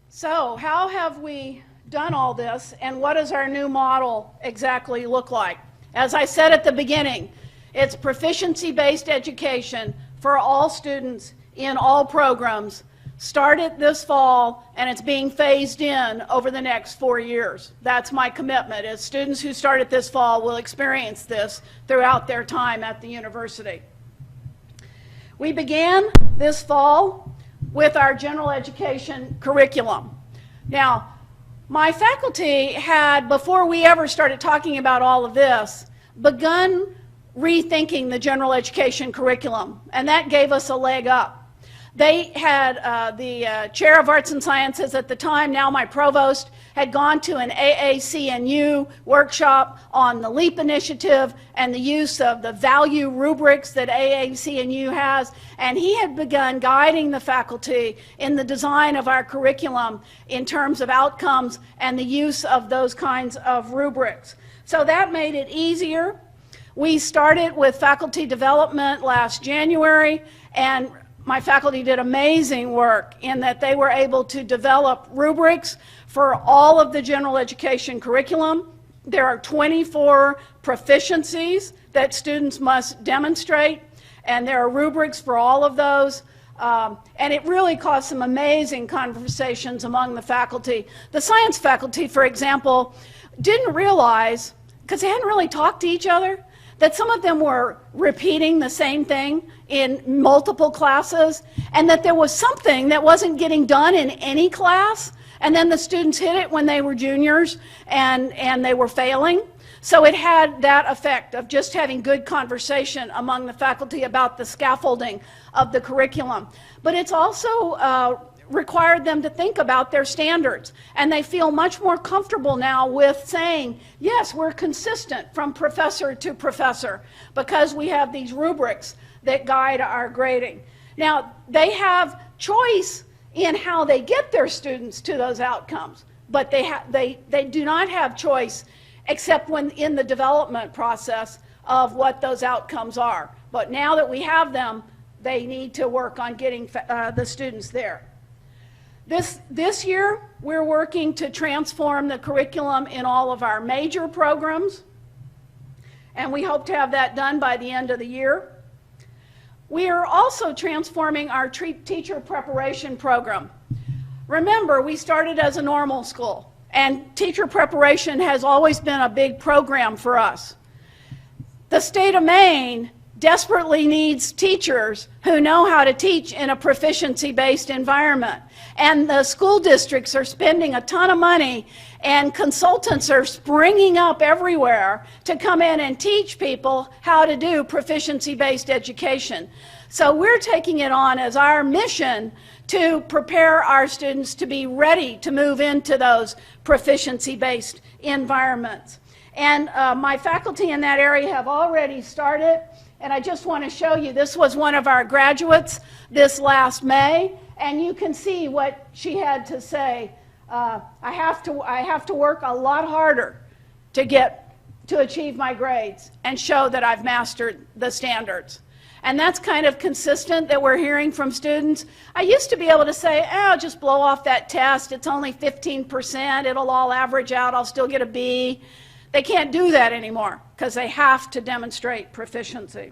So how have we done all this, and what does our new model exactly look like? As I said at the beginning, it's proficiency-based education for all students in all programs, started this fall, and it's being phased in over the next 4 years. That's my commitment, is students who started this fall will experience this throughout their time at the university. We began this fall with our general education curriculum. Now, My faculty had, before we ever started talking about all of this, begun rethinking the general education curriculum, and that gave us a leg up. They had the chair of arts and sciences at the time, now my provost, had gone to an AACNU workshop on the LEAP initiative and the use of the value rubrics that AACNU has, and he had begun guiding the faculty in the design of our curriculum in terms of outcomes and the use of those kinds of rubrics. So that made it easier. We started with faculty development last January, and my faculty did amazing work in that they were able to develop rubrics for all of the general education curriculum. There are 24 proficiencies that students must demonstrate, and there are rubrics for all of those. And it really caused some amazing conversations among the faculty. The science faculty, for example, didn't realize, because they hadn't really talked to each other, that some of them were repeating the same thing in multiple classes, and that there was something that wasn't getting done in any class, and then the students hit it when they were juniors and they were failing. So it had that effect of just having good conversation among the faculty about the scaffolding of the curriculum. But it's also required them to think about their standards, and they feel much more comfortable now with saying, yes, we're consistent from professor to professor because we have these rubrics that guide our grading. Now, they have choice in how they get their students to those outcomes, but they do not have choice except when in the development process of what those outcomes are. But now that we have them, they need to work on getting the students there. This year, we're working to transform the curriculum in all of our major programs, and we hope to have that done by the end of the year. We are also transforming our teacher preparation program. Remember, we started as a normal school, and teacher preparation has always been a big program for us. The state of Maine desperately needs teachers who know how to teach in a proficiency-based environment. And the school districts are spending a ton of money, and consultants are springing up everywhere to come in and teach people how to do proficiency-based education. So we're taking it on as our mission to prepare our students to be ready to move into those proficiency-based environments. And my faculty in that area have already started. And I just want to show you, this was one of our graduates this last May, and you can see what she had to say. I have to work a lot harder to achieve my grades and show that I've mastered the standards. And that's kind of consistent that we're hearing from students. I used to be able to say, oh, just blow off that test. It's only 15%. It'll all average out. I'll still get a B. They can't do that anymore because they have to demonstrate proficiency.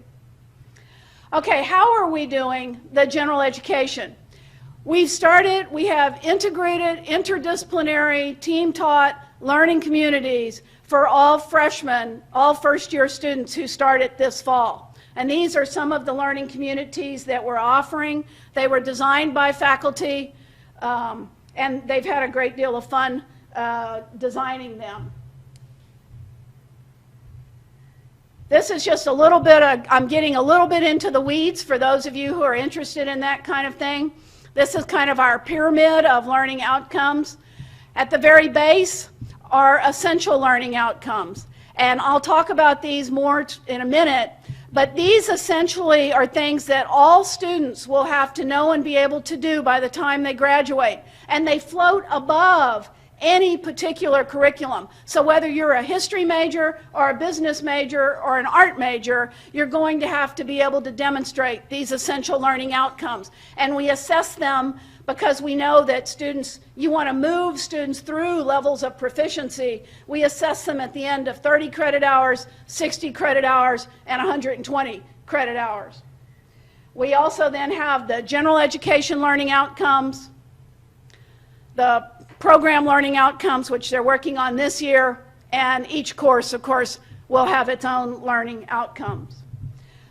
Okay, how are we doing the general education? We have integrated, interdisciplinary, team-taught learning communities for all freshmen, all first-year students who started this fall. And these are some of the learning communities that we're offering. They were designed by faculty, and they've had a great deal of fun designing them. This is just a little bit I'm getting a little bit into the weeds for those of you who are interested in that kind of thing. This is kind of our pyramid of learning outcomes. At the very base are essential learning outcomes. And I'll talk about these more in a minute, but these essentially are things that all students will have to know and be able to do by the time they graduate. And they float above any particular curriculum. So whether you're a history major or a business major or an art major, you're going to have to be able to demonstrate these essential learning outcomes. And we assess them because we know that students, you want to move students through levels of proficiency. We assess them at the end of 30 credit hours, 60 credit hours, and 120 credit hours. We also then have the general education learning outcomes, the program learning outcomes, which they're working on this year, and each course, of course, will have its own learning outcomes.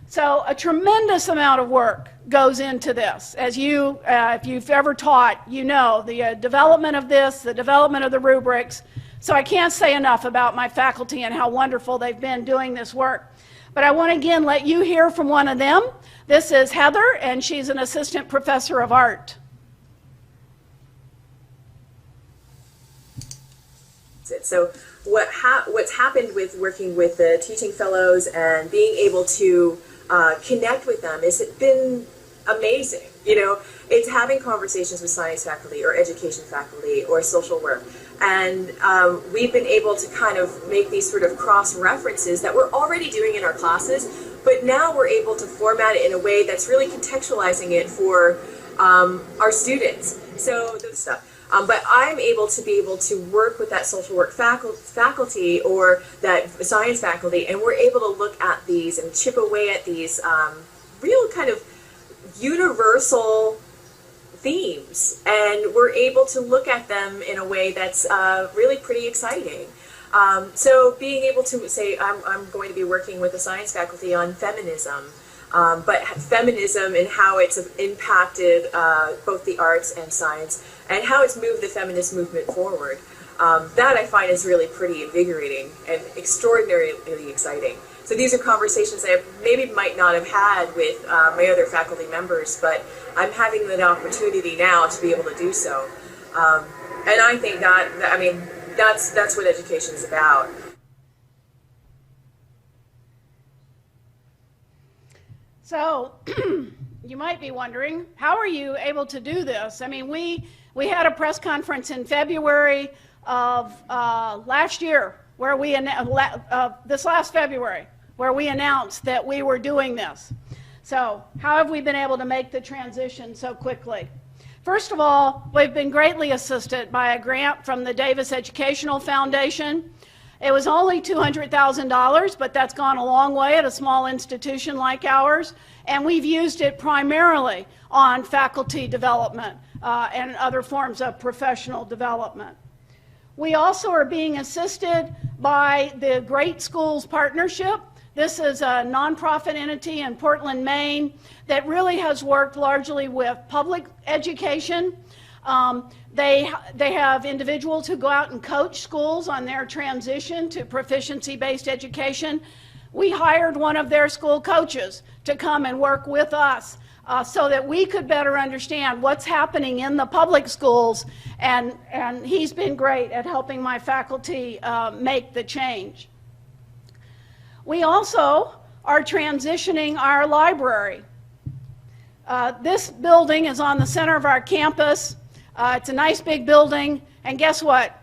So a tremendous amount of work goes into this. As you, if you've ever taught, you know the development of this, the development of the rubrics. So I can't say enough about my faculty and how wonderful they've been doing this work. But I want to again let you hear from one of them. This is Heather, and she's an assistant professor of art. So what's happened with working with the teaching fellows and being able to connect with them is it's been amazing. You know, it's having conversations with science faculty or education faculty or social work. And we've been able to kind of make these sort of cross references that we're already doing in our classes, but now we're able to format it in a way that's really contextualizing it for our students. So those stuff. But I'm able to work with that social work faculty or that science faculty, and we're able to look at these and chip away at these real kind of universal themes, and we're able to look at them in a way that's really pretty exciting. So being able to say, I'm going to be working with the science faculty on feminism, but feminism and how it's impacted both the arts and science, and how it's moved the feminist movement forward. That I find is really pretty invigorating and extraordinarily exciting. So these are conversations I maybe might not have had with my other faculty members, but I'm having the opportunity now to be able to do so. And I think that's what education is about. So you might be wondering, how are you able to do this? I mean, we had a press conference in February of last year, where we this last February, where we announced that we were doing this. So how have we been able to make the transition so quickly? First of all, we've been greatly assisted by a grant from the Davis Educational Foundation. It was only $200,000, but that's gone a long way at a small institution like ours, and we've used it primarily on faculty development and other forms of professional development. We also are being assisted by the Great Schools Partnership. This is a nonprofit entity in Portland, Maine, that really has worked largely with public education. They have individuals who go out and coach schools on their transition to proficiency-based education. We hired one of their school coaches to come and work with us so that we could better understand what's happening in the public schools, and he's been great at helping my faculty make the change. We also are transitioning our library. This building is on the center of our campus. It's a nice big building, and guess what?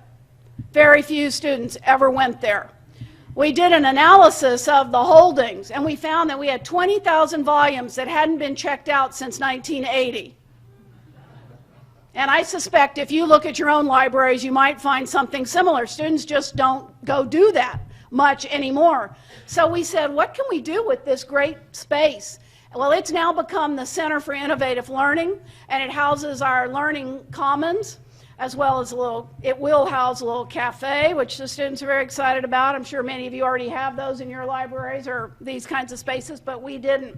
Very few students ever went there. We did an analysis of the holdings, and we found that we had 20,000 volumes that hadn't been checked out since 1980. And I suspect if you look at your own libraries, you might find something similar. Students just don't go do that much anymore. So we said, what can we do with this great space? Well, it's now become the Center for Innovative Learning, and it houses our learning commons, as well as it will house a little cafe, which the students are very excited about. I'm sure many of you already have those in your libraries or these kinds of spaces, but we didn't.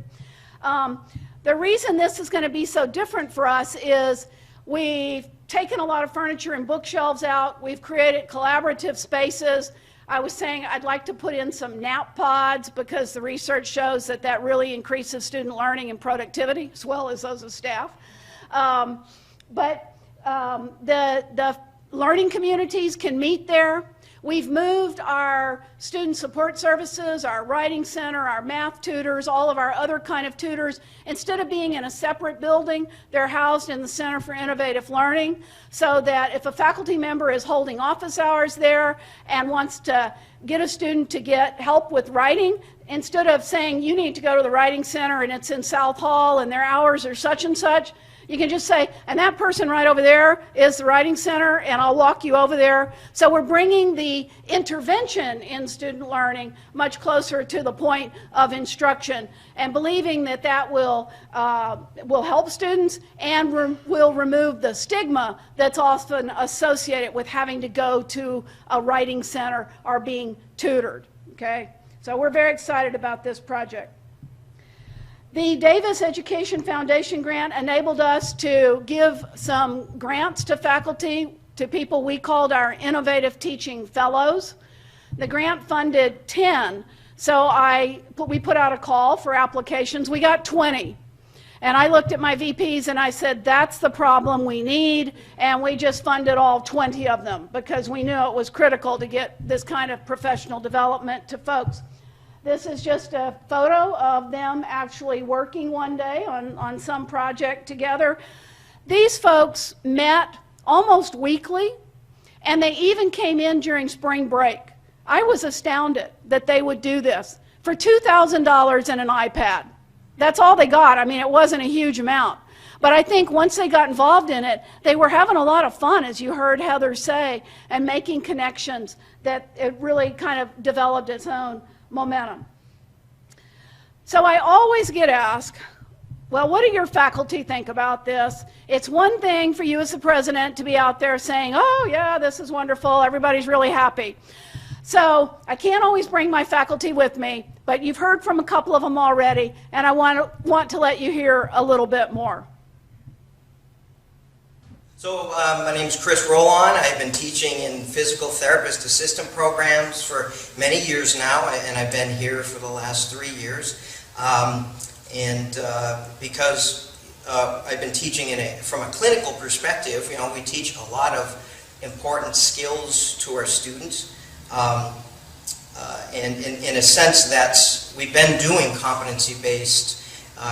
The reason this is going to be so different for us is we've taken a lot of furniture and bookshelves out. We've created collaborative spaces. I was saying I'd like to put in some nap pods because the research shows that that really increases student learning and productivity, as well as those of staff. The learning communities can meet there. We've moved our student support services, our writing center, our math tutors, all of our other kind of tutors. Instead of being in a separate building, they're housed in the Center for Innovative Learning, so that if a faculty member is holding office hours there and wants to get a student to get help with writing, instead of saying you need to go to the writing center and it's in South Hall and their hours are such and such, you can just say, and that person right over there is the writing center, and I'll walk you over there. So we're bringing the intervention in student learning much closer to the point of instruction, and believing that that will help students and will remove the stigma that's often associated with having to go to a writing center or being tutored. Okay? So we're very excited about this project. The Davis Education Foundation grant enabled us to give some grants to faculty, to people we called our Innovative Teaching Fellows. The grant funded 10, so we put out a call for applications. We got 20. And I looked at my VPs and I said, that's the problem we need, and we just funded all 20 of them because we knew it was critical to get this kind of professional development to folks. This is just a photo of them actually working one day on some project together. These folks met almost weekly, and they even came in during spring break. I was astounded that they would do this for $2,000 and an iPad. That's all they got. I mean, it wasn't a huge amount. But I think once they got involved in it, they were having a lot of fun, as you heard Heather say, and making connections that it really kind of developed its own momentum. So I always get asked, well, what do your faculty think about this? It's one thing for you as the president to be out there saying, oh yeah, this is wonderful, everybody's really happy. So I can't always bring my faculty with me, but you've heard from a couple of them already, and I want to let you hear a little bit more. So my name is Chris Rollon. I've been teaching in physical therapist assistant programs for many years now, and I've been here for the last 3 years. Because I've been teaching from a clinical perspective, you know, we teach a lot of important skills to our students. And in a sense, we've been doing competency-based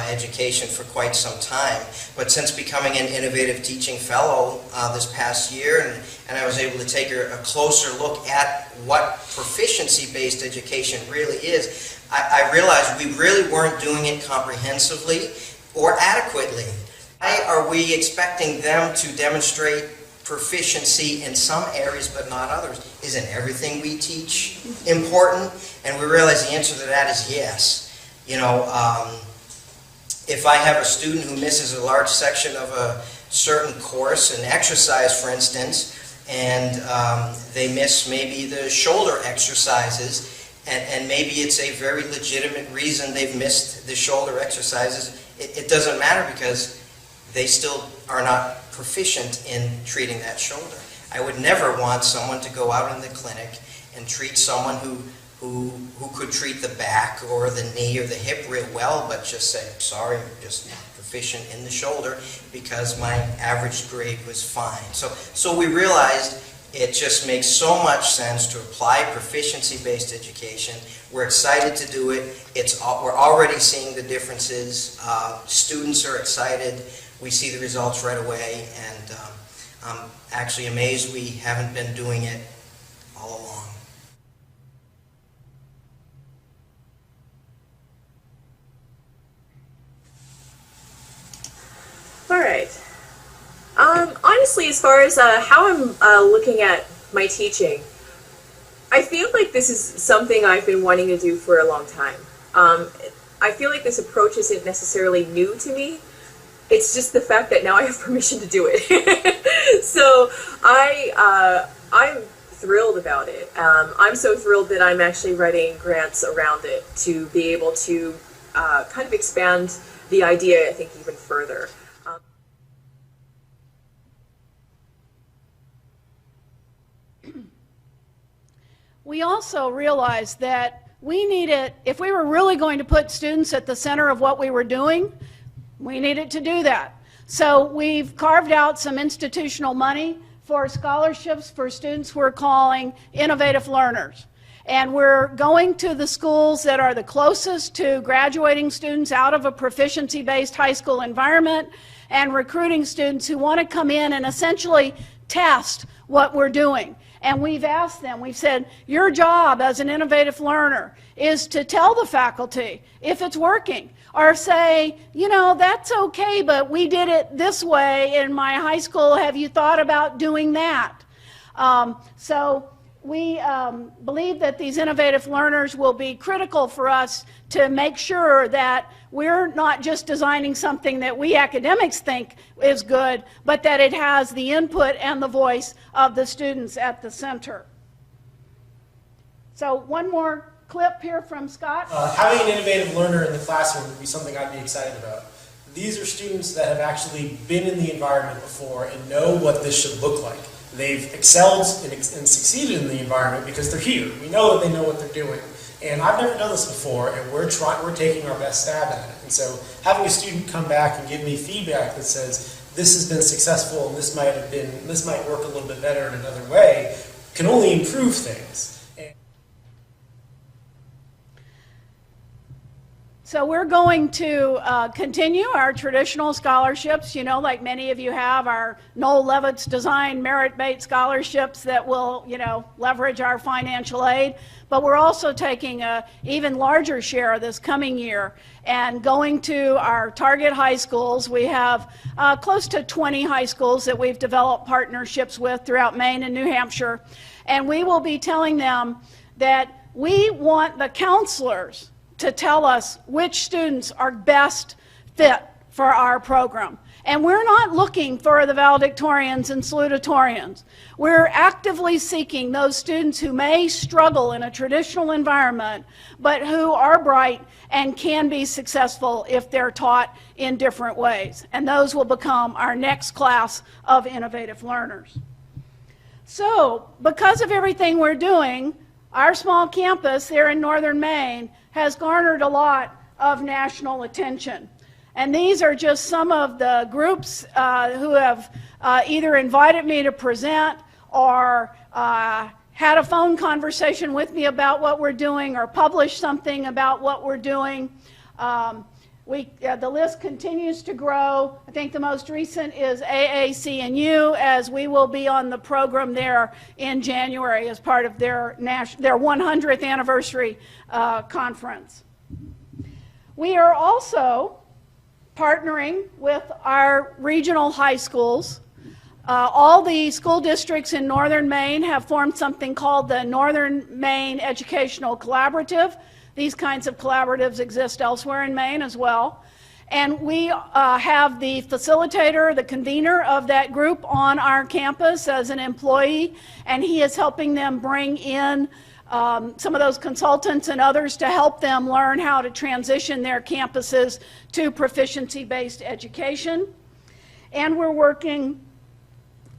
education for quite some time. But since becoming an Innovative Teaching Fellow this past year, and I was able to take a closer look at what proficiency-based education really is, I realized we really weren't doing it comprehensively or adequately. Why are we expecting them to demonstrate proficiency in some areas but not others? Isn't everything we teach important? And we realize the answer to that is yes. You know, if I have a student who misses a large section of a certain course, an exercise for instance, and they miss maybe the shoulder exercises, and maybe it's a very legitimate reason they've missed the shoulder exercises, it doesn't matter because they still are not proficient in treating that shoulder. I would never want someone to go out in the clinic and treat someone who could treat the back or the knee or the hip real well, but just say, sorry, I'm just not proficient in the shoulder because my average grade was fine. So we realized it just makes so much sense to apply proficiency-based education. We're excited to do it. We're already seeing the differences. Students are excited. We see the results right away, and I'm actually amazed we haven't been doing it all along. All right. Honestly, as far as how I'm looking at my teaching, I feel like this is something I've been wanting to do for a long time. I feel like this approach isn't necessarily new to me. It's just the fact that now I have permission to do it. So I'm thrilled about it. I'm so thrilled that I'm actually writing grants around it to be able to kind of expand the idea, I think, even further. We also realized that we needed, if we were really going to put students at the center of what we were doing, we needed to do that. So we've carved out some institutional money for scholarships for students we're calling innovative learners. And we're going to the schools that are the closest to graduating students out of a proficiency-based high school environment and recruiting students who want to come in and essentially test what we're doing. And we've asked them, we've said, your job as an innovative learner is to tell the faculty if it's working, or say, you know, that's okay, but we did it this way in my high school. Have you thought about doing that? So we believe that these innovative learners will be critical for us to make sure that we're not just designing something that we academics think is good, but that it has the input and the voice of the students at the center. So one more clip here from Scott. Having an innovative learner in the classroom would be something I'd be excited about. These are students that have actually been in the environment before and know what this should look like. They've excelled and succeeded in the environment because they're here. We know that they know what they're doing. And I've never done this before, and we're taking our best stab at it. And so having a student come back and give me feedback that says, this has been successful and this might work a little bit better in another way, can only improve things. So we're going to continue our traditional scholarships, you know, like many of you have, our Noel Levitt's Design Merit-Based Scholarships that will, you know, leverage our financial aid. But we're also taking an even larger share this coming year and going to our target high schools. We have close to 20 high schools that we've developed partnerships with throughout Maine and New Hampshire. And we will be telling them that we want the counselors to tell us which students are best fit for our program. And we're not looking for the valedictorians and salutatorians. We're actively seeking those students who may struggle in a traditional environment, but who are bright and can be successful if they're taught in different ways. And those will become our next class of innovative learners. So, because of everything we're doing, our small campus there in northern Maine has garnered a lot of national attention. And these are just some of the groups who have either invited me to present or had a phone conversation with me about what we're doing or published something about what we're doing. The list continues to grow. I think the most recent is AAC&U, as we will be on the program there in January as part of their 100th anniversary conference. We are also partnering with our regional high schools. All the school districts in northern Maine have formed something called the Northern Maine Educational Collaborative. These kinds of collaboratives exist elsewhere in Maine as well. And we have the facilitator, the convener of that group on our campus as an employee, and he is helping them bring in some of those consultants and others to help them learn how to transition their campuses to proficiency-based education. And we're working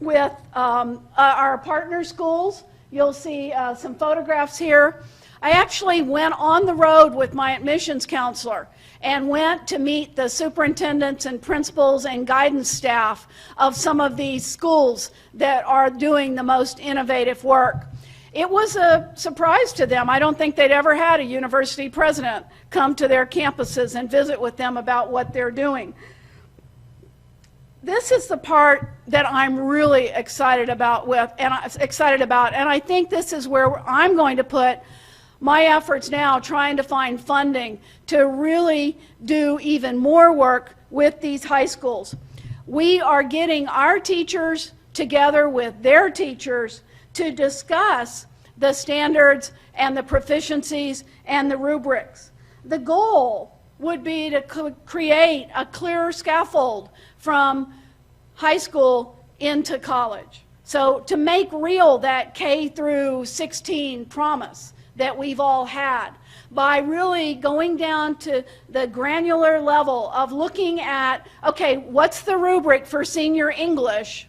with our partner schools. You'll see some photographs here. I actually went on the road with my admissions counselor and went to meet the superintendents and principals and guidance staff of some of these schools that are doing the most innovative work. It was a surprise to them. I don't think they'd ever had a university president come to their campuses and visit with them about what they're doing. This is the part that I'm really excited about, and I think this is where I'm going to put my efforts now, trying to find funding to really do even more work with these high schools. We are getting our teachers together with their teachers to discuss the standards and the proficiencies and the rubrics. The goal would be to create a clearer scaffold from high school into college. So to make real that K through 16 promise that we've all had, by really going down to the granular level of looking at, okay, what's the rubric for senior English?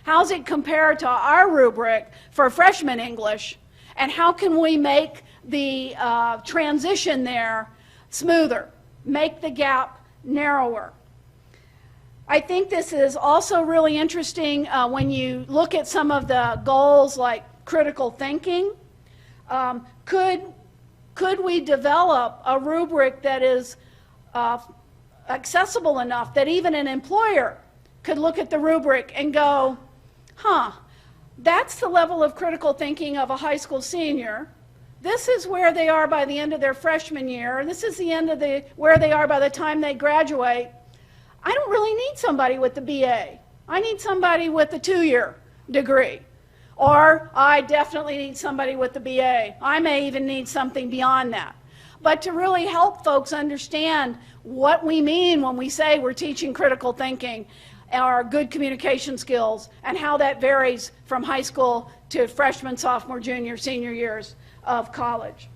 How's it compare to our rubric for freshman English? And how can we make the transition there smoother, make the gap narrower? I think this is also really interesting when you look at some of the goals like critical thinking. Could we develop a rubric that is accessible enough that even an employer could look at the rubric and go, that's the level of critical thinking of a high school senior. This is where they are by the end of their freshman year. This is the end of where they are by the time they graduate. I don't really need somebody with the BA. I need somebody with a 2-year degree. Or I definitely need somebody with the BA. I may even need something beyond that. But to really help folks understand what we mean when we say we're teaching critical thinking, or good communication skills, and how that varies from high school to freshman, sophomore, junior, senior years of college.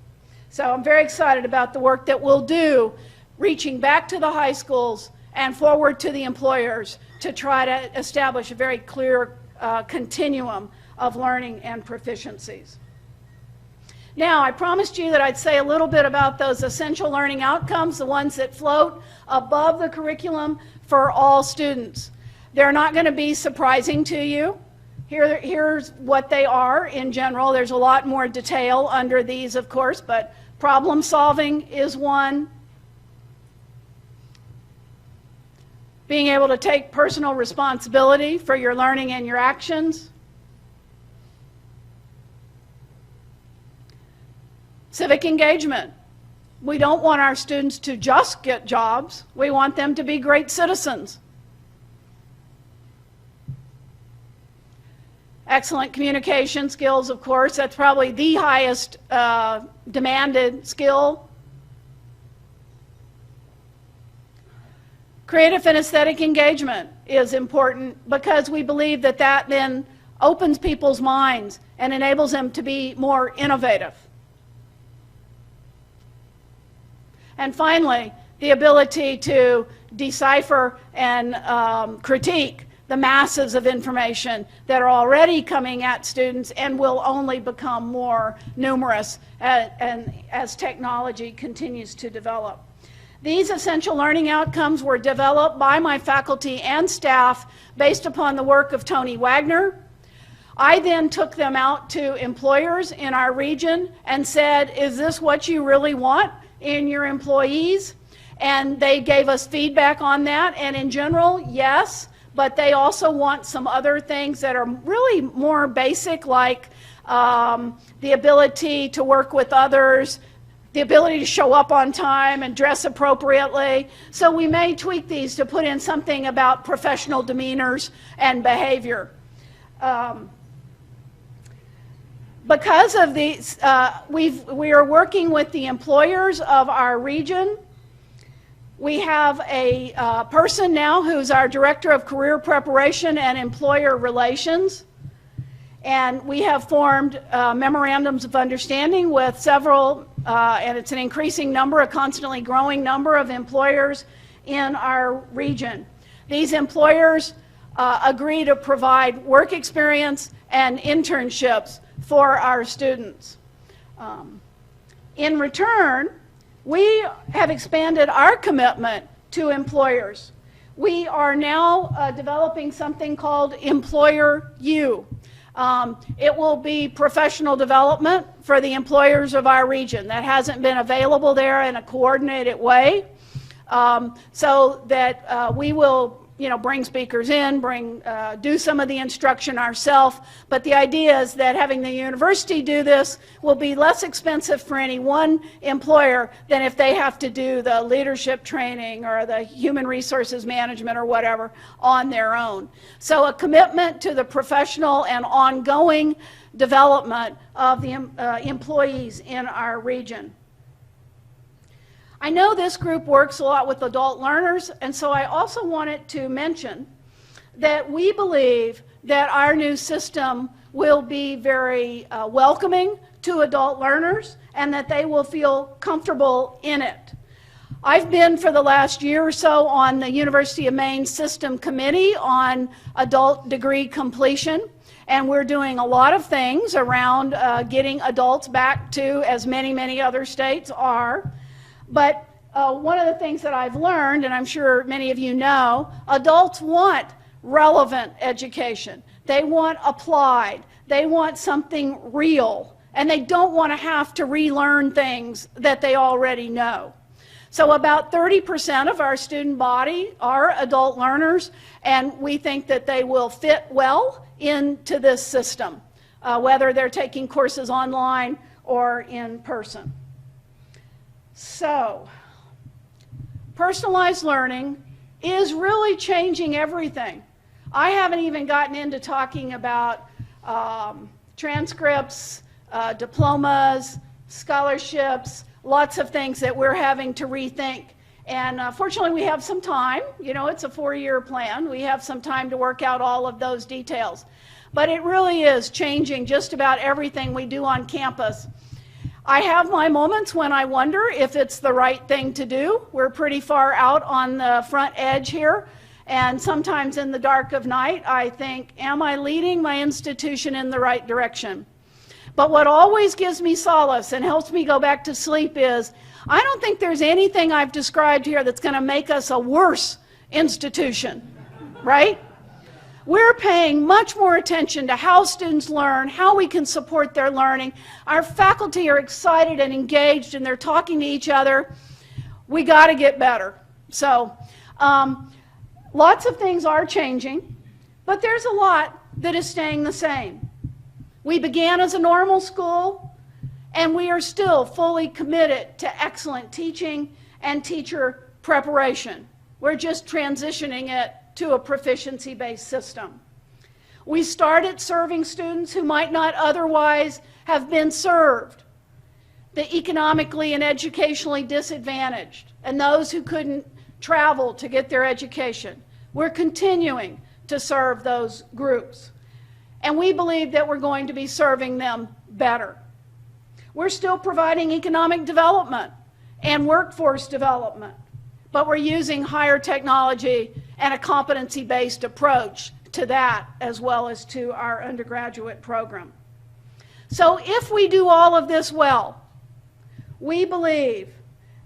So I'm very excited about the work that we'll do, reaching back to the high schools and forward to the employers to try to establish a very clear continuum of learning and proficiencies. Now, I promised you that I'd say a little bit about those essential learning outcomes, the ones that float above the curriculum for all students. They're not going to be surprising to you. Here's what they are in general. There's a lot more detail under these, of course, but problem solving is one. Being able to take personal responsibility for your learning and your actions. Civic engagement. We don't want our students to just get jobs. We want them to be great citizens. Excellent communication skills, of course. That's probably the highest demanded skill. Creative and aesthetic engagement is important because we believe that that then opens people's minds and enables them to be more innovative. And finally, the ability to decipher and critique the masses of information that are already coming at students and will only become more numerous as technology continues to develop. These essential learning outcomes were developed by my faculty and staff based upon the work of Tony Wagner. I then took them out to employers in our region and said, is this what you really want in your employees? And they gave us feedback on that, and in general, yes, but they also want some other things that are really more basic, like the ability to work with others, the ability to show up on time and dress appropriately. So we may tweak these to put in something about professional demeanors and behavior. Because of these, we are working with the employers of our region. We have a person now who's our Director of Career Preparation and Employer Relations. And we have formed memorandums of understanding with several, and it's an increasing number, a constantly growing number of employers in our region. These employers agree to provide work experience and internships for our students. In return, we have expanded our commitment to employers. We are now developing something called Employer U. It will be professional development for the employers of our region. That hasn't been available there in a coordinated way, so that we will, bring speakers in, do some of the instruction ourselves. But the idea is that having the university do this will be less expensive for any one employer than if they have to do the leadership training or the human resources management or whatever on their own. So a commitment to the professional and ongoing development of the employees in our region. I know this group works a lot with adult learners, and so I also wanted to mention that we believe that our new system will be very welcoming to adult learners and that they will feel comfortable in it. I've been for the last year or so on the University of Maine System Committee on Adult Degree Completion, and we're doing a lot of things around getting adults back to, as many other states are. But one of the things that I've learned, and I'm sure many of you know, adults want relevant education. They want applied. They want something real. And they don't want to have to relearn things that they already know. So about 30% of our student body are adult learners, and we think that they will fit well into this system, whether they're taking courses online or in person. So, personalized learning is really changing everything. I haven't even gotten into talking about transcripts, diplomas, scholarships, lots of things that we're having to rethink. And fortunately, we have some time. It's a 4-year plan. We have some time to work out all of those details. But it really is changing just about everything we do on campus. I have my moments when I wonder if it's the right thing to do. We're pretty far out on the front edge here, and sometimes in the dark of night I think, am I leading my institution in the right direction? But what always gives me solace and helps me go back to sleep is, I don't think there's anything I've described here that's going to make us a worse institution, right? We're paying much more attention to how students learn, how we can support their learning. Our faculty are excited and engaged, and they're talking to each other. We got to get better. So lots of things are changing, but there's a lot that is staying the same. We began as a normal school, and we are still fully committed to excellent teaching and teacher preparation. We're just transitioning it to a proficiency-based system. We started serving students who might not otherwise have been served, the economically and educationally disadvantaged, and those who couldn't travel to get their education. We're continuing to serve those groups, and we believe that we're going to be serving them better. We're still providing economic development and workforce development, but we're using higher technology and a competency-based approach to that, as well as to our undergraduate program. So if we do all of this well, we believe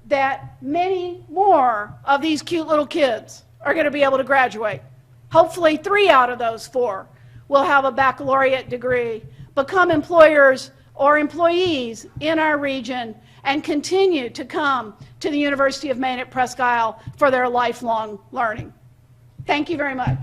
that many more of these cute little kids are going to be able to graduate. Hopefully 3 out of those 4 will have a baccalaureate degree, become employers or employees in our region, and continue to come to the University of Maine at Presque Isle for their lifelong learning. Thank you very much.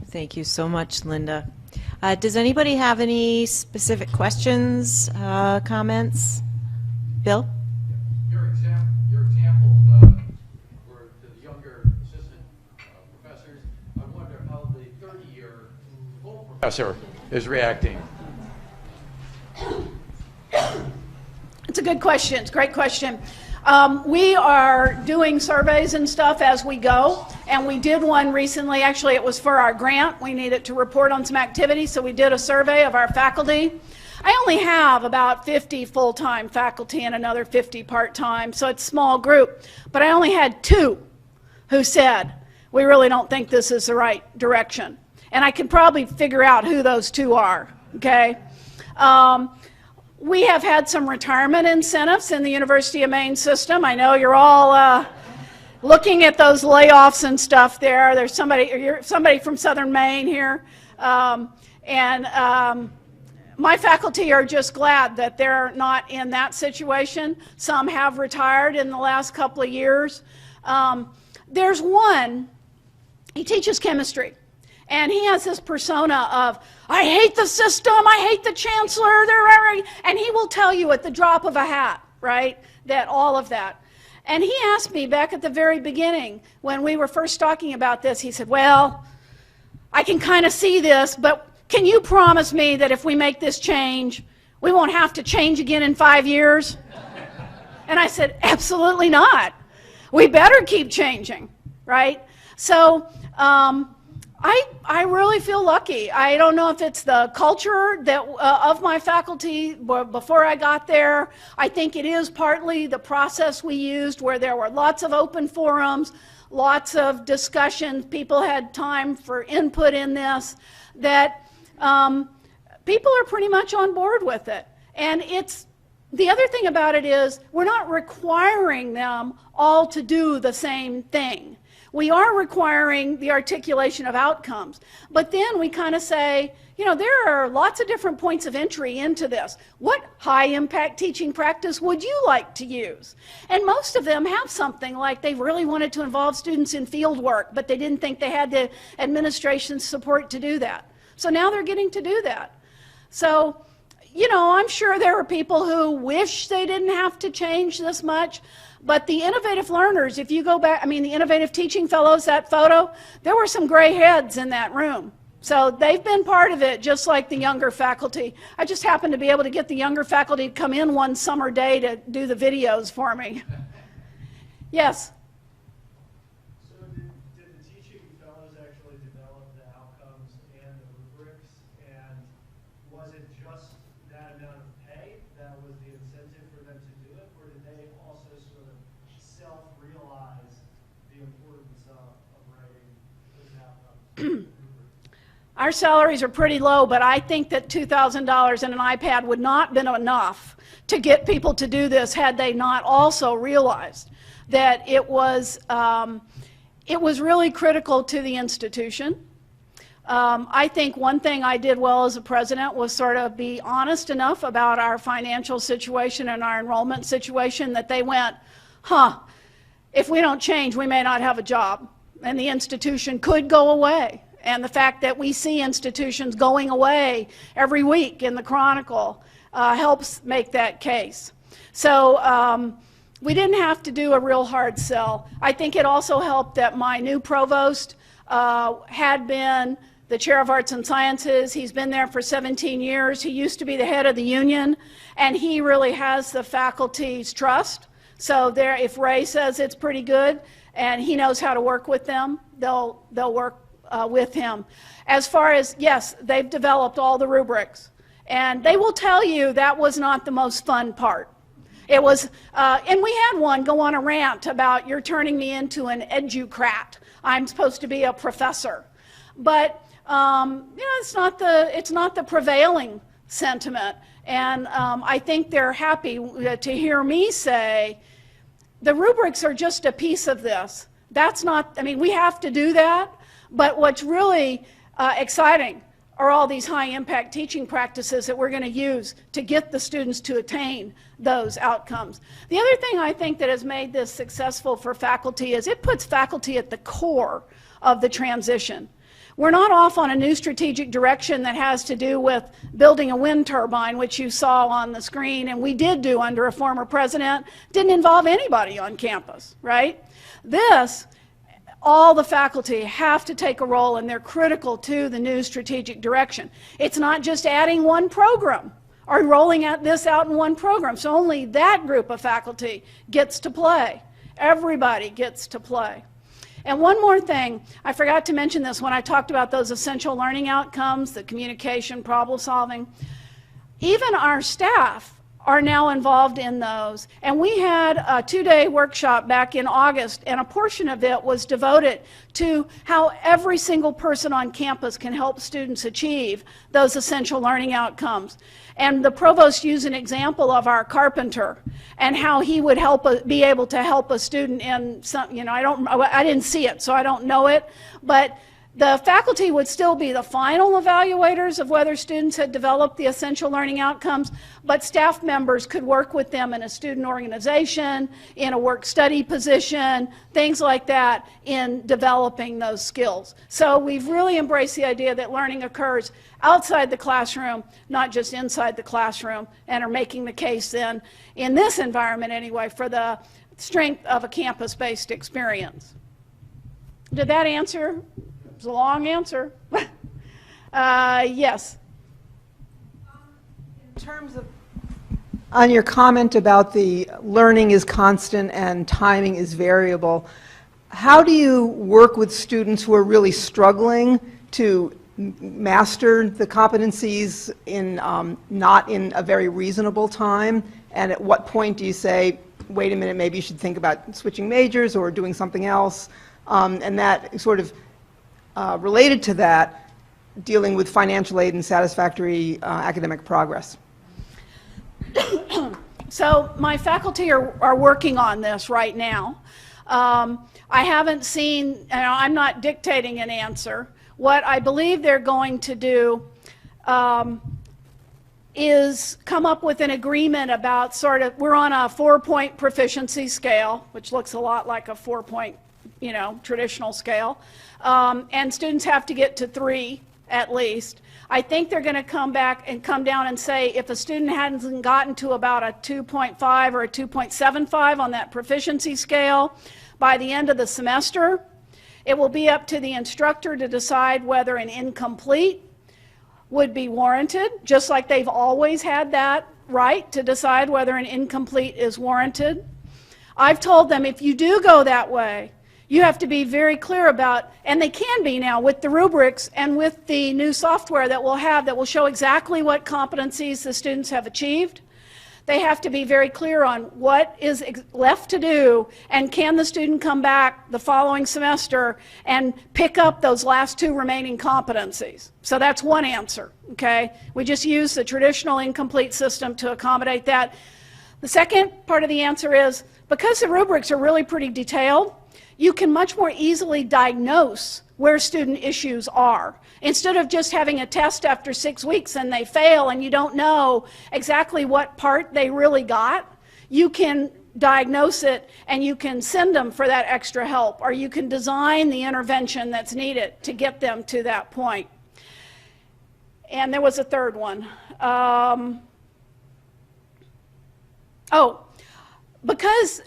Thank you so much, Linda. Does anybody have any specific questions, comments? Bill? Your examples were to the younger assistant professors. I wonder how the 30-year full professor is reacting. It's a good question. It's a great question. We are doing surveys and stuff as we go, and we did one recently. Actually, it was for our grant. We needed to report on some activities, so we did a survey of our faculty. I only have about 50 full-time faculty and another 50 part-time, so it's a small group. But I only had 2 who said, we really don't think this is the right direction. And I can probably figure out who those 2 are, okay? We have had some retirement incentives in the University of Maine system. I know you're all looking at those layoffs and stuff there. There's somebody from Southern Maine here. My faculty are just glad that they're not in that situation. Some have retired in the last couple of years. There's one, he teaches chemistry. And he has this persona of, I hate the system, I hate the chancellor, and he will tell you at the drop of a hat, right, that all of that. And he asked me back at the very beginning when we were first talking about this, he said, well, I can kind of see this, but can you promise me that if we make this change, we won't have to change again in 5 years? And I said, absolutely not. We better keep changing, right? So, I really feel lucky. I don't know if it's the culture that of my faculty before I got there. I think it is partly the process we used, where there were lots of open forums, lots of discussions. People had time for input in this, that people are pretty much on board with it. And the other thing about it is we're not requiring them all to do the same thing. We are requiring the articulation of outcomes, but then we kind of say, you know, there are lots of different points of entry into this. What high-impact teaching practice would you like to use? And most of them have something like they really wanted to involve students in field work, but they didn't think they had the administration's support to do that. So now they're getting to do that. So, you know, I'm sure there are people who wish they didn't have to change this much. But the innovative learners, if you go back, I mean, the innovative teaching fellows, that photo, there were some gray heads in that room. So they've been part of it, just like the younger faculty. I just happened to be able to get the younger faculty to come in one summer day to do the videos for me. Yes? So did the teaching fellows actually develop the outcomes and the rubrics? And was it just that amount of pay that was the incentive for them to do it? Or did they also sort of self-realize the importance of writing those outcomes? Our salaries are pretty low, but I think that $2,000 and an iPad would not have been enough to get people to do this had they not also realized that it was really critical to the institution. I think one thing I did well as a president was sort of be honest enough about our financial situation and our enrollment situation that they went, if we don't change, we may not have a job, and the institution could go away. And the fact that we see institutions going away every week in the Chronicle helps make that case. So we didn't have to do a real hard sell. I think it also helped that my new provost had been the chair of arts and sciences. He's been there for 17 years. He used to be the head of the union, and he really has the faculty's trust. So there, if Ray says it's pretty good and he knows how to work with them, they'll work with him. As far as, yes, they've developed all the rubrics, and they will tell you that was not the most fun part. It was, and we had one go on a rant about, you're turning me into an educrat. I'm supposed to be a professor. But it's not the prevailing sentiment, and I think they're happy to hear me say the rubrics are just a piece of this. That's not, I mean, we have to do that. But what's really exciting are all these high-impact teaching practices that we're going to use to get the students to attain those outcomes. The other thing I think that has made this successful for faculty is it puts faculty at the core of the transition. We're not off on a new strategic direction that has to do with building a wind turbine, which you saw on the screen, and we did do under a former president. Didn't involve anybody on campus, right? This, all the faculty have to take a role, and they're critical to the new strategic direction. It's not just adding one program or rolling this out in one program. So only that group of faculty gets to play. Everybody gets to play. And one more thing, I forgot to mention this when I talked about those essential learning outcomes, the communication, problem solving. Even our staff are now involved in those. And we had a 2-day workshop back in August, and a portion of it was devoted to how every single person on campus can help students achieve those essential learning outcomes. And the provost used an example of our carpenter and how he would be able to help a student in some, I didn't see it, so I don't know it, but the faculty would still be the final evaluators of whether students had developed the essential learning outcomes, but staff members could work with them in a student organization, in a work-study position, things like that in developing those skills. So we've really embraced the idea that learning occurs outside the classroom, not just inside the classroom, and are making the case then, in this environment anyway, for the strength of a campus-based experience. Did that answer? It's a long answer. Yes. In terms of, on your comment about the learning is constant and timing is variable, how do you work with students who are really struggling to master the competencies in not in a very reasonable time? And at what point do you say, wait a minute, maybe you should think about switching majors or doing something else? And that sort of related to that, dealing with financial aid and satisfactory academic progress. So my faculty are working on this right now. I haven't seen, I'm not dictating an answer. What I believe they're going to do is come up with an agreement about we're on a 4-point proficiency scale, which looks a lot like a 4-point, traditional scale. And students have to get to 3 at least. I think they're going to come back and come down and say if a student hasn't gotten to about a 2.5 or a 2.75 on that proficiency scale by the end of the semester, it will be up to the instructor to decide whether an incomplete would be warranted, just like they've always had that right to decide whether an incomplete is warranted. I've told them if you do go that way, you have to be very clear about, and they can be now with the rubrics and with the new software that we'll have that will show exactly what competencies the students have achieved. They have to be very clear on what is left to do, and can the student come back the following semester and pick up those last 2 remaining competencies. So that's one answer, okay? We just use the traditional incomplete system to accommodate that. The second part of the answer is, because the rubrics are really pretty detailed, you can much more easily diagnose where student issues are. Instead of just having a test after 6 weeks and they fail and you don't know exactly what part they really got, you can diagnose it and you can send them for that extra help, or you can design the intervention that's needed to get them to that point. And there was a third one. Because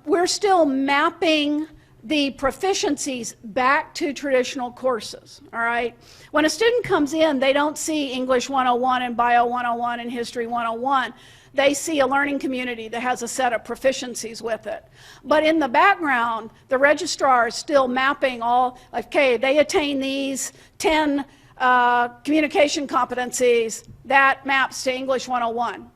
we're still mapping the proficiencies back to traditional courses, all right? When a student comes in, they don't see English 101 and Bio 101 and History 101. They see a learning community that has a set of proficiencies with it. But in the background, the registrar is still mapping all, okay, they attain these 10 communication competencies, that maps to English 101.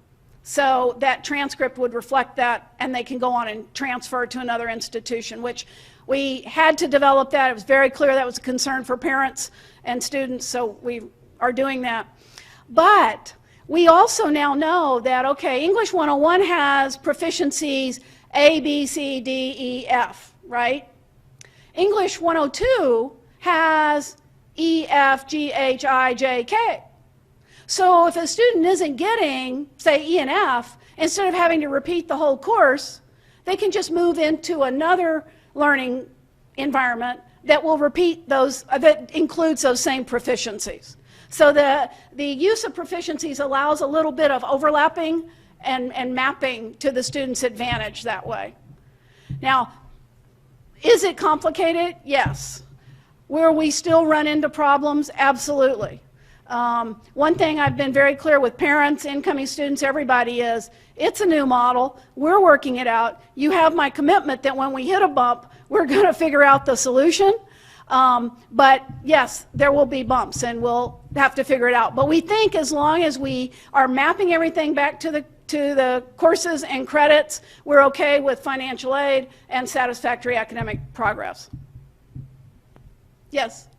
So that transcript would reflect that, and they can go on and transfer to another institution, which we had to develop that. It was very clear that was a concern for parents and students, so we are doing that. But we also now know that, okay, English 101 has proficiencies A, B, C, D, E, F, right? English 102 has E, F, G, H, I, J, K. So if a student isn't getting, say, E and F, instead of having to repeat the whole course, they can just move into another learning environment that will repeat those, that includes those same proficiencies. So the use of proficiencies allows a little bit of overlapping and mapping to the student's advantage that way. Now, is it complicated? Yes. Will we still run into problems? Absolutely. One thing I've been very clear with parents, incoming students, everybody is, it's a new model, we're working it out. You have my commitment that when we hit a bump, we're going to figure out the solution. But yes, there will be bumps and we'll have to figure it out. But we think as long as we are mapping everything back to the courses and credits, we're okay with financial aid and satisfactory academic progress. Yes?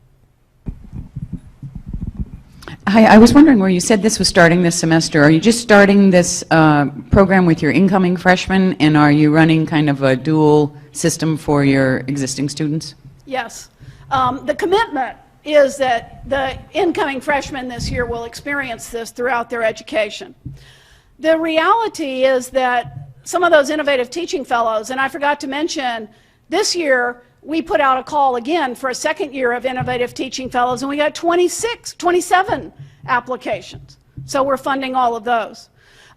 Hi, I was wondering where you said this was starting this semester. Are you just starting this program with your incoming freshmen, and are you running kind of a dual system for your existing students? Yes. The commitment is that the incoming freshmen this year will experience this throughout their education. The reality is that some of those innovative teaching fellows, and I forgot to mention, this year we put out a call again for a second year of innovative teaching fellows, and we got 27 applications. So we're funding all of those.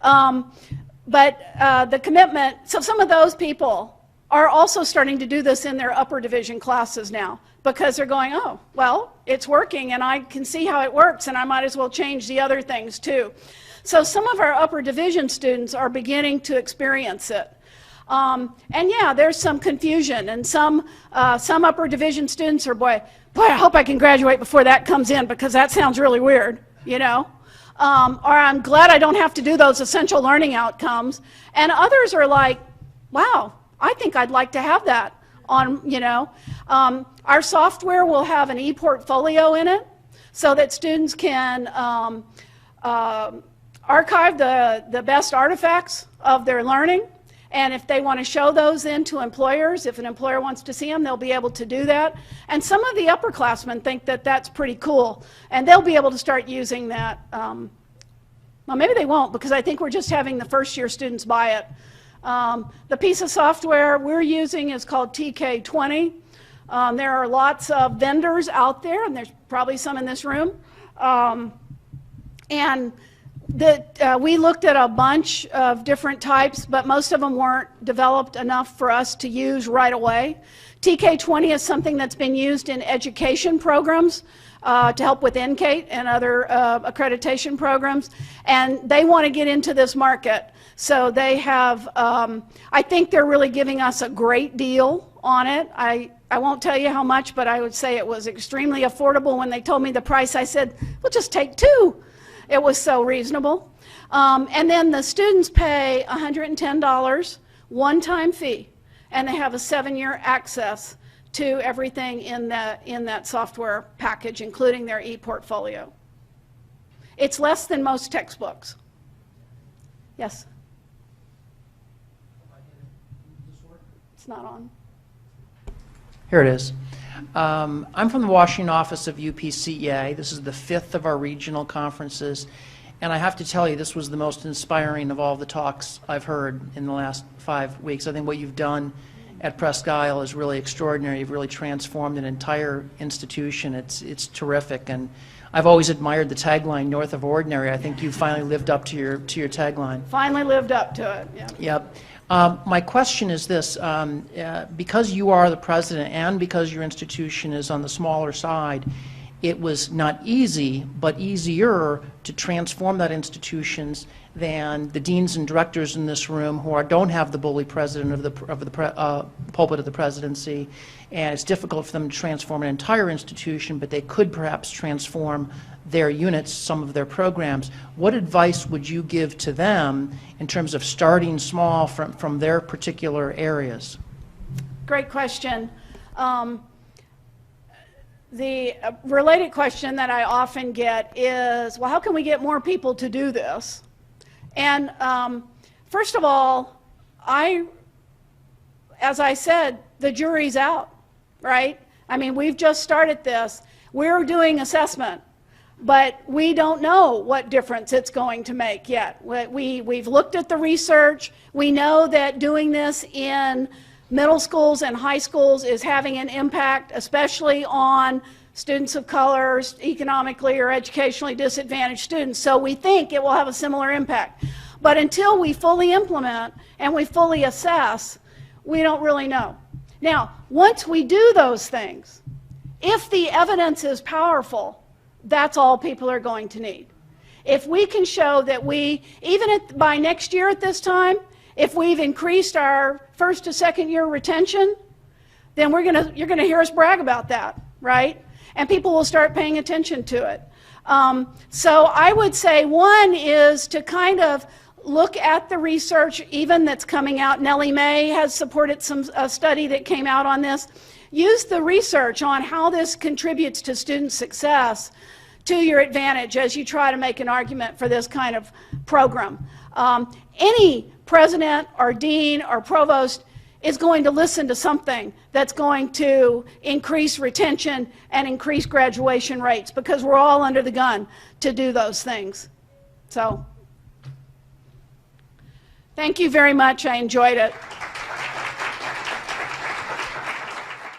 But the commitment, so some of those people are also starting to do this in their upper division classes now, because they're going, oh, well, it's working and I can see how it works and I might as well change the other things too. So some of our upper division students are beginning to experience it. And yeah, there's some confusion, and some upper division students are, boy, I hope I can graduate before that comes in, because that sounds really weird, you know? Or I'm glad I don't have to do those essential learning outcomes. And others are like, wow, I think I'd like to have that on, you know. Our software will have an e-portfolio in it so that students can archive the best artifacts of their learning. And if they want to show those in to employers, if an employer wants to see them, they'll be able to do that. And some of the upperclassmen think that that's pretty cool, and they'll be able to start using that. Well, maybe they won't, because I think we're just having the first-year students buy it. The piece of software we're using is called TK20. There are lots of vendors out there, and there's probably some in this room. We looked at a bunch of different types, but most of them weren't developed enough for us to use right away. TK20 is something that's been used in education programs to help with NCATE and other accreditation programs, and they want to get into this market. So they have, I think they're really giving us a great deal on it. I won't tell you how much, but I would say it was extremely affordable. When they told me the price, I said, we'll just take 2. It was so reasonable. And then the students pay $110 one-time fee, and they have a 7-year access to everything in that software package, including their e-portfolio. It's less than most textbooks. Yes? It's not on. Here it is. I'm from the Washington office of UPCEA. This is the 5th of our regional conferences. And I have to tell you, this was the most inspiring of all the talks I've heard in the last 5 weeks. I think what you've done at Presque Isle is really extraordinary. You've really transformed an entire institution. It's terrific. And I've always admired the tagline, North of Ordinary. I think you finally lived up to your tagline. Finally lived up to it, yeah. Yep. My question is this, because you are the president and because your institution is on the smaller side, it was not easy, but easier to transform that institutions than the deans and directors in this room who don't have the bully president of the pulpit of the presidency, and it's difficult for them to transform an entire institution, but they could perhaps transform their units, some of their programs. What advice would you give to them in terms of starting small from their particular areas? Great question. The related question that I often get is, well, how can we get more people to do this? And first of all, as I said, the jury's out, right? I mean, we've just started this. We're doing assessment, but we don't know what difference it's going to make yet. We've looked at the research. We know that doing this in middle schools and high schools is having an impact, especially on students of color, economically or educationally disadvantaged students. So we think it will have a similar impact. But until we fully implement and we fully assess, we don't really know. Now, once we do those things, if the evidence is powerful, that's all people are going to need. If we can show that by next year at this time, if we've increased our first to second year retention, then you're gonna hear us brag about that, right? And people will start paying attention to it. So I would say one is to kind of look at the research even that's coming out. Nellie Mae has supported a study that came out on this. Use the research on how this contributes to student success to your advantage as you try to make an argument for this kind of program. Any president or dean or provost is going to listen to something that's going to increase retention and increase graduation rates, because we're all under the gun to do those things. So, thank you very much. I enjoyed it.